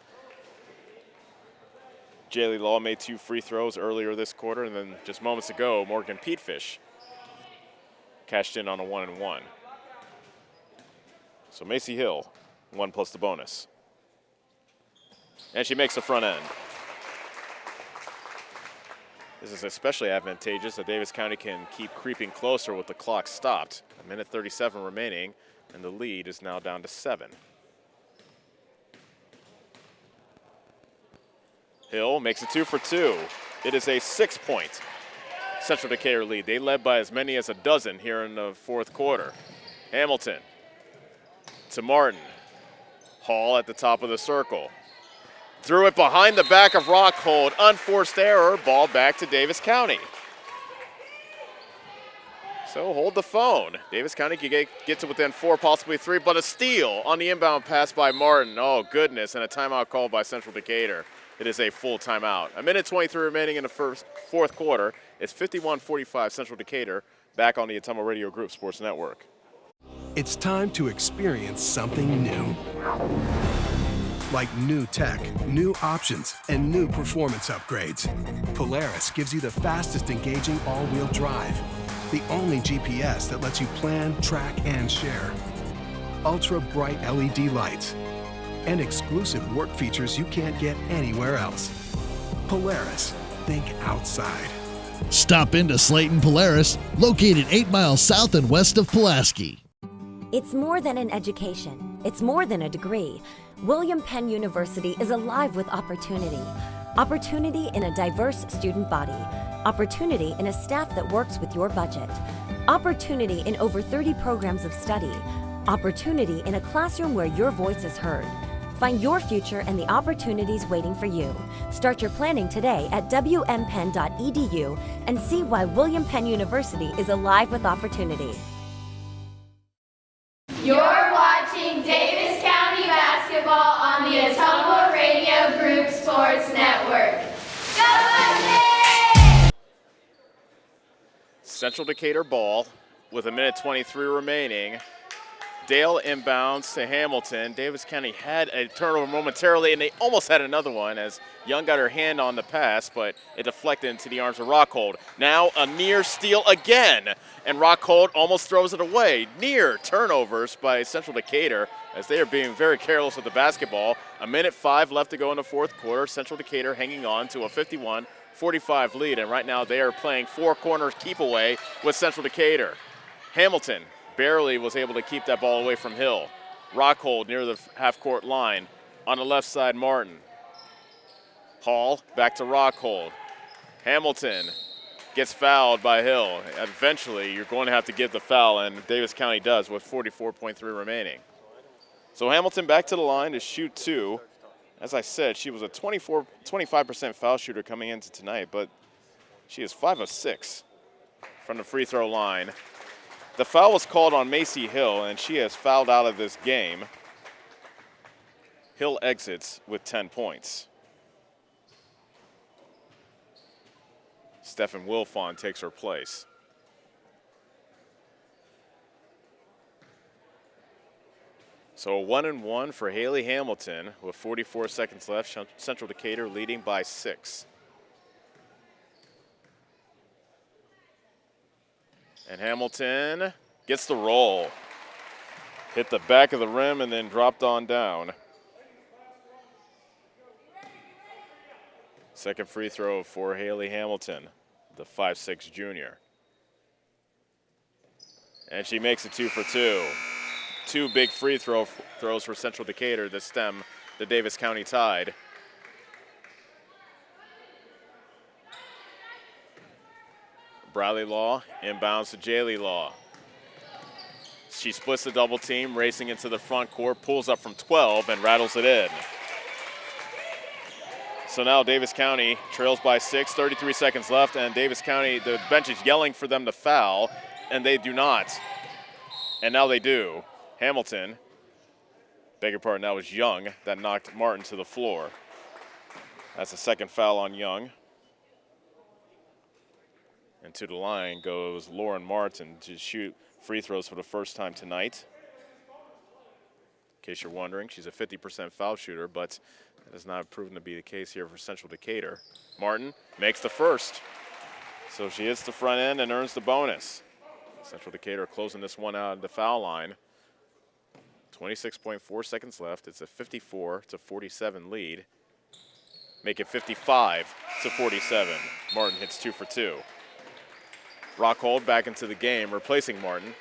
Jaylee Law made 2 free throws earlier this quarter, and then just moments ago, Morgan Petefish cashed in on a 1-and-1. So Macy Hill, 1 plus the bonus. And she makes the front end. This is especially advantageous that Davis County can keep creeping closer with the clock stopped. 1:37 remaining, and the lead is now down to 7. Hill makes it 2 for 2. It is a 6-point Central Decatur lead. They led by as many as a dozen here in the fourth quarter. Hamilton to Martin. Hall at the top of the circle. Threw it behind the back of Rockhold. Unforced error. Ball back to Davis County. So hold the phone. Davis County can get to within 4, possibly 3, but a steal on the inbound pass by Martin. Oh, goodness, and a timeout called by Central Decatur. It is a full timeout. 1:23 remaining in the fourth quarter. It's 51-45 Central Decatur, back on the Atomo Radio Group Sports Network. It's time to experience something new. Like new tech, new options, and new performance upgrades. Polaris gives you the fastest engaging all-wheel drive. The only GPS that lets you plan, track, and share. Ultra bright LED lights. And exclusive work features you can't get anywhere else. Polaris, think outside. Stop into Slayton Polaris, located 8 miles south and west of Pulaski. It's more than an education. It's more than a degree. William Penn University is alive with opportunity. Opportunity in a diverse student body. Opportunity in a staff that works with your budget. Opportunity in over 30 programs of study. Opportunity in a classroom where your voice is heard. Find your future and the opportunities waiting for you. Start your planning today at wmpenn.edu and see why William Penn University is alive with opportunity. You're watching Davis County basketball on the Atomo Radio Group Sports Network. Go Mustangs! Central Decatur ball with 1:23 remaining. Dale inbounds to Hamilton. Davis County had a turnover momentarily, and they almost had another one as Young got her hand on the pass, but it deflected into the arms of Rockhold. Now a near steal again, and Rockhold almost throws it away. Near turnovers by Central Decatur as they are being very careless with the basketball. 1:05 left to go in the fourth quarter. Central Decatur hanging on to a 51-45 lead, and right now they are playing 4 corners keep away with Central Decatur. Hamilton barely was able to keep that ball away from Hill. Rockhold near the half-court line. On the left side, Martin. Hall back to Rockhold. Hamilton gets fouled by Hill. Eventually, you're going to have to give the foul, and Davis County does with 44.3 remaining. So Hamilton back to the line to shoot 2. As I said, she was a 25% foul shooter coming into tonight, but she is 5 of 6 from the free throw line. The foul was called on Macy Hill, and she has fouled out of this game. Hill exits with 10 points. Stephen Wilfon takes her place. So a 1-and-1 for Haley Hamilton with 44 seconds left. Central Decatur leading by 6. And Hamilton gets the roll. Hit the back of the rim and then dropped on down. Second free throw for Haley Hamilton, the 5'6" junior. And she makes it 2 for 2. 2 big free throws for Central Decatur that stem the Davis County Tide. Bradley Law inbounds to Jaylee Law. She splits the double team, racing into the front court, pulls up from 12 and rattles it in. So now Davis County trails by 6, 33 seconds left, and Davis County, the bench is yelling for them to foul, and they do not. And now they do. Hamilton, beg your pardon, that was Young that knocked Martin to the floor. That's the second foul on Young. And to the line goes Lauren Martin to shoot free throws for the first time tonight. In case you're wondering, she's a 50% foul shooter, but that has not proven to be the case here for Central Decatur. Martin makes the first. So she hits the front end and earns the bonus. Central Decatur closing this one out at the foul line. 26.4 seconds left. It's a 54-47 lead. Make it 55-47. Martin hits 2 for 2. Rockhold back into the game, replacing Martin.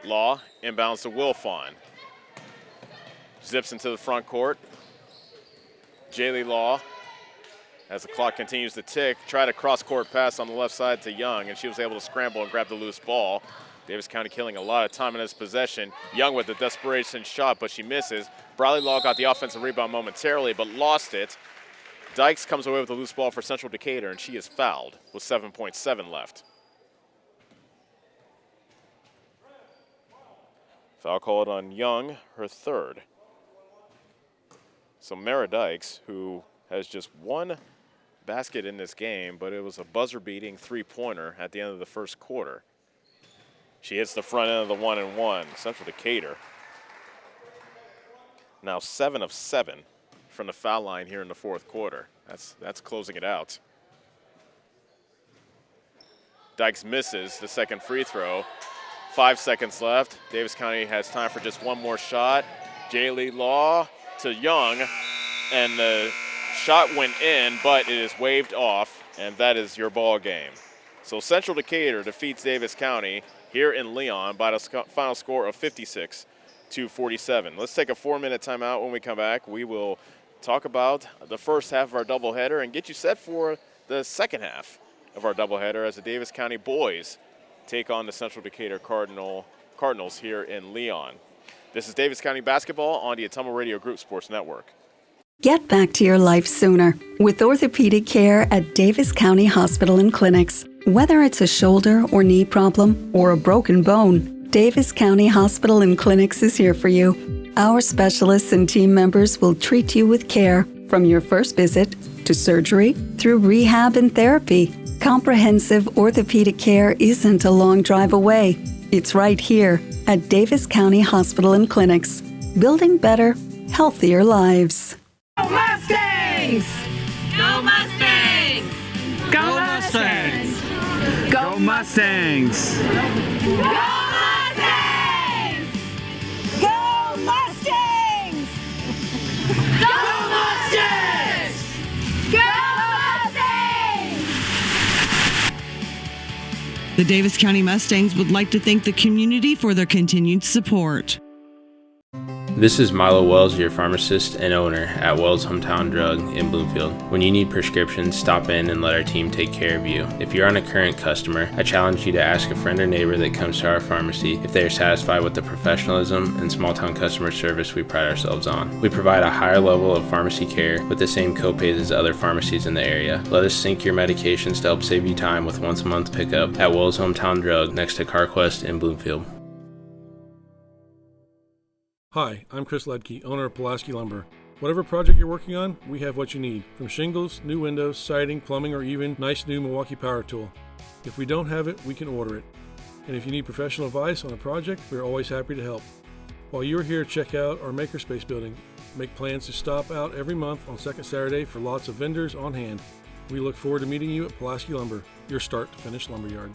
Law inbounds to Wilfon. Zips into the front court. Jaylee Law, as the clock continues to tick, tried a cross-court pass on the left side to Young, and she was able to scramble and grab the loose ball. Davis County killing a lot of time in this possession. Young with the desperation shot, but she misses. Bradley Law got the offensive rebound momentarily, but lost it. Dykes comes away with the loose ball for Central Decatur, and she is fouled with 7.7 left. Foul called on Young, her third. So Mara Dykes, who has just one basket in this game, but it was a buzzer-beating three-pointer at the end of the first quarter. She hits the front end of the 1-and-1. Central Decatur now 7 of 7 from the foul line here in the fourth quarter. That's closing it out. Dykes misses the second free throw. 5 seconds left. Davis County has time for just one more shot. Jaylee Law to Young, and the shot went in, but it is waved off, and that is your ball game. So Central Decatur defeats Davis County here in Leon by the final score of 56-47. Let's take a 4-minute timeout. When we come back, we will talk about the first half of our doubleheader and get you set for the second half of our doubleheader as the Davis County boys take on the Central Decatur Cardinals here in Leon. This is Davis County basketball on the Ottumwa Radio Group Sports Network. Get back to your life sooner with orthopedic care at Davis County Hospital and Clinics. Whether it's a shoulder or knee problem or a broken bone, Davis County Hospital and Clinics is here for you. Our specialists and team members will treat you with care from your first visit to surgery through rehab and therapy. Comprehensive orthopedic care isn't a long drive away. It's right here at Davis County Hospital and Clinics, building better, healthier lives. Go Mustangs! Go Mustangs! Go Mustangs! Go Mustangs! Go Mustangs! Go Mustangs! Go Mustangs! Go Mustangs! The Davis County Mustangs would like to thank the community for their continued support. This is Milo Wells, your pharmacist and owner at Wells Hometown Drug in Bloomfield. When you need prescriptions, stop in and let our team take care of you. If you're on a current customer, I challenge you to ask a friend or neighbor that comes to our pharmacy if they are satisfied with the professionalism and small-town customer service we pride ourselves on. We provide a higher level of pharmacy care with the same copays as other pharmacies in the area. Let us sync your medications to help save you time with once-a-month pickup at Wells Hometown Drug next to CarQuest in Bloomfield. Hi, I'm Chris Ledke, owner of Pulaski Lumber. Whatever project you're working on, we have what you need. From shingles, new windows, siding, plumbing, or even nice new Milwaukee power tool. If we don't have it, we can order it. And if you need professional advice on a project, we're always happy to help. While you are here, check out our Makerspace building. Make plans to stop out every month on second Saturday for lots of vendors on hand. We look forward to meeting you at Pulaski Lumber, your start to finish lumberyard.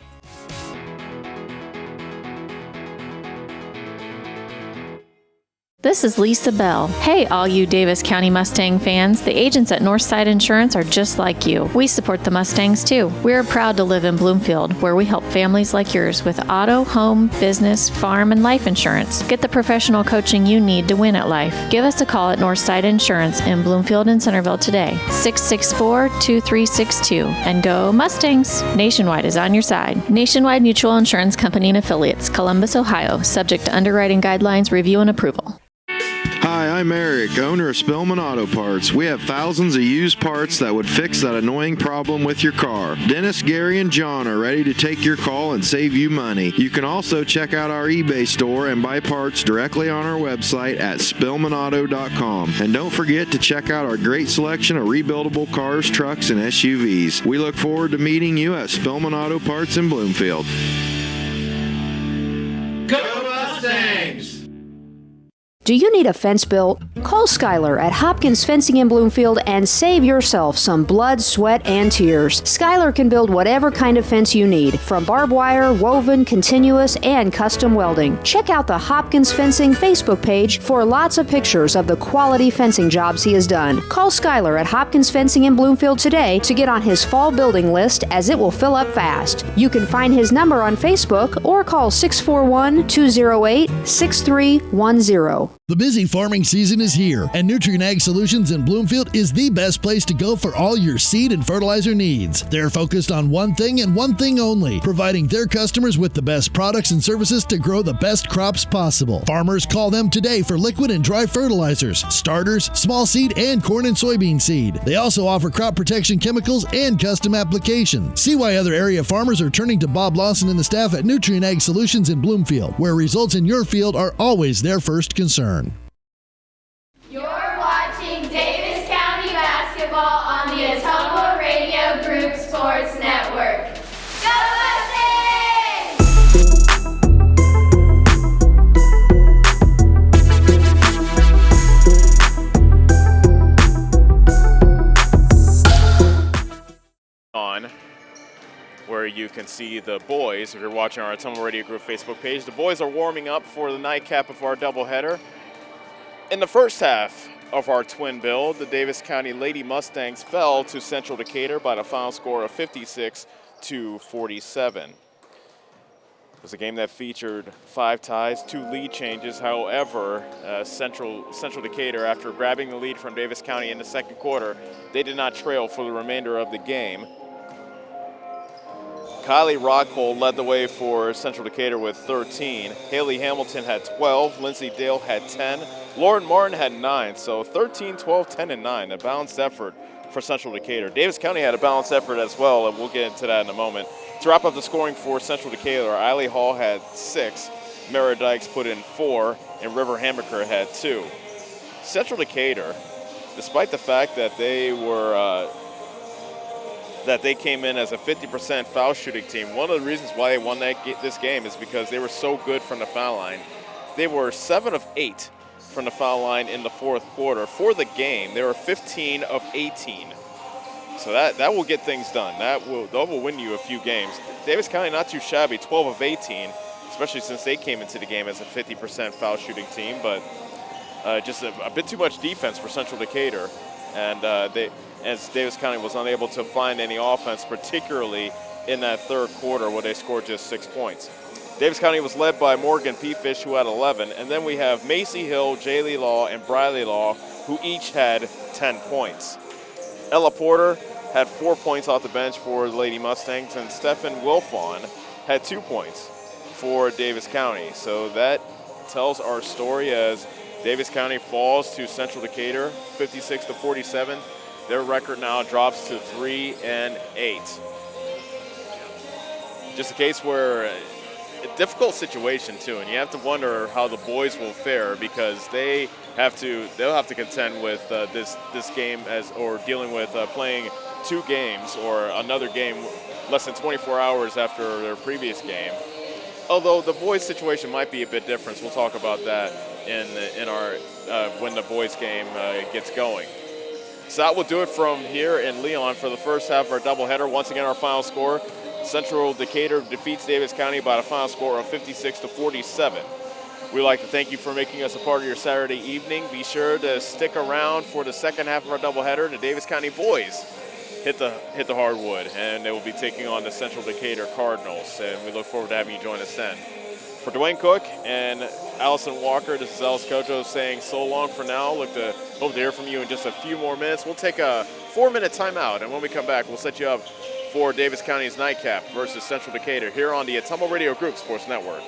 This is Lisa Bell. Hey, all you Davis County Mustang fans. The agents at Northside Insurance are just like you. We support the Mustangs too. We're proud to live in Bloomfield, where we help families like yours with auto, home, business, farm, and life insurance. Get the professional coaching you need to win at life. Give us a call at Northside Insurance in Bloomfield and Centerville today, 664-2362. And go Mustangs! Nationwide is on your side. Nationwide Mutual Insurance Company and Affiliates, Columbus, Ohio, subject to underwriting guidelines, review, and approval. Hi, I'm Eric, owner of Spillman Auto Parts. We have thousands of used parts that would fix that annoying problem with your car. Dennis, Gary, and John are ready to take your call and save you money. You can also check out our eBay store and buy parts directly on our website at spillmanauto.com. And don't forget to check out our great selection of rebuildable cars, trucks, and SUVs. We look forward to meeting you at Spillman Auto Parts in Bloomfield. Go Mustangs! Do you need a fence built? Call Skylar at Hopkins Fencing in Bloomfield and save yourself some blood, sweat, and tears. Skylar can build whatever kind of fence you need, from barbed wire, woven, continuous, and custom welding. Check out the Hopkins Fencing Facebook page for lots of pictures of the quality fencing jobs he has done. Call Skylar at Hopkins Fencing in Bloomfield today to get on his fall building list, as it will fill up fast. You can find his number on Facebook or call 641-208-6310. The busy farming season is here, and Nutrient Ag Solutions in Bloomfield is the best place to go for all your seed and fertilizer needs. They're focused on one thing and one thing only, providing their customers with the best products and services to grow the best crops possible. Farmers, call them today for liquid and dry fertilizers, starters, small seed, and corn and soybean seed. They also offer crop protection chemicals and custom application. See why other area farmers are turning to Bob Lawson and the staff at Nutrient Ag Solutions in Bloomfield, where results in your field are always their first concern. You're watching Davis County basketball on the Autumnal Radio Group Sports Network. Go On where you can see the boys, if you're watching our Autumnal Radio Group Facebook page, the boys are warming up for the nightcap of our doubleheader. In the first half of our twin build, the Davis County Lady Mustangs fell to Central Decatur by the final score of 56-47. It was a game that featured 5 ties, 2 lead changes. However, Central Decatur, after grabbing the lead from Davis County in the second quarter, they did not trail for the remainder of the game. Kylie Rockhold led the way for Central Decatur with 13. Haley Hamilton had 12. Lindsay Dale had 10. Lauren Martin had 9. So 13, 12, 10, and 9. A balanced effort for Central Decatur. Davis County had a balanced effort as well, and we'll get into that in a moment. To wrap up the scoring for Central Decatur, Eiley Hall had 6. Mara Dykes put in 4, and River Hammaker had 2. Central Decatur, despite the fact that they were that they came in as a 50% foul shooting team. One of the reasons why they won this game is because they were so good from the foul line. They were 7 of 8 from the foul line in the fourth quarter. For the game, they were 15 of 18. So that will get things done. That will win you a few games. Davis County not too shabby, 12 of 18, especially since they came into the game as a 50% foul shooting team, but just a bit too much defense for Central Decatur. And as Davis County was unable to find any offense, particularly in that third quarter where they scored just 6 points. Davis County was led by Morgan Peafish, who had 11, and then we have Macy Hill, Jaylee Law, and Briley Law, who each had 10 points. Ella Porter had 4 points off the bench for the Lady Mustangs, and Stephen Wilfon had 2 points for Davis County. So that tells our story as Davis County falls to Central Decatur 56-47. Their record now drops to 3-8. Just a case where a difficult situation too, and you have to wonder how the boys will fare because they'll have to contend with this game or dealing with playing 2 games or another game less than 24 hours after their previous game. Although the boys' situation might be a bit different, so we'll talk about that in our when the boys' game gets going. So that will do it from here in Leon for the first half of our doubleheader. Once again, our final score: Central Decatur defeats Davis County by a final score of 56-47. We'd like to thank you for making us a part of your Saturday evening. Be sure to stick around for the second half of our doubleheader. The Davis County boys hit the hardwood, and they will be taking on the Central Decatur Cardinals, and we look forward to having you join us then. For Dwayne Cook and Allison Walker, this is Ellis Kojo saying so long for now. Hope to hear from you in just a few more minutes. We'll take a 4-minute timeout, and when we come back, we'll set you up for Davis County's nightcap versus Central Decatur here on the Atomo Radio Group Sports Network.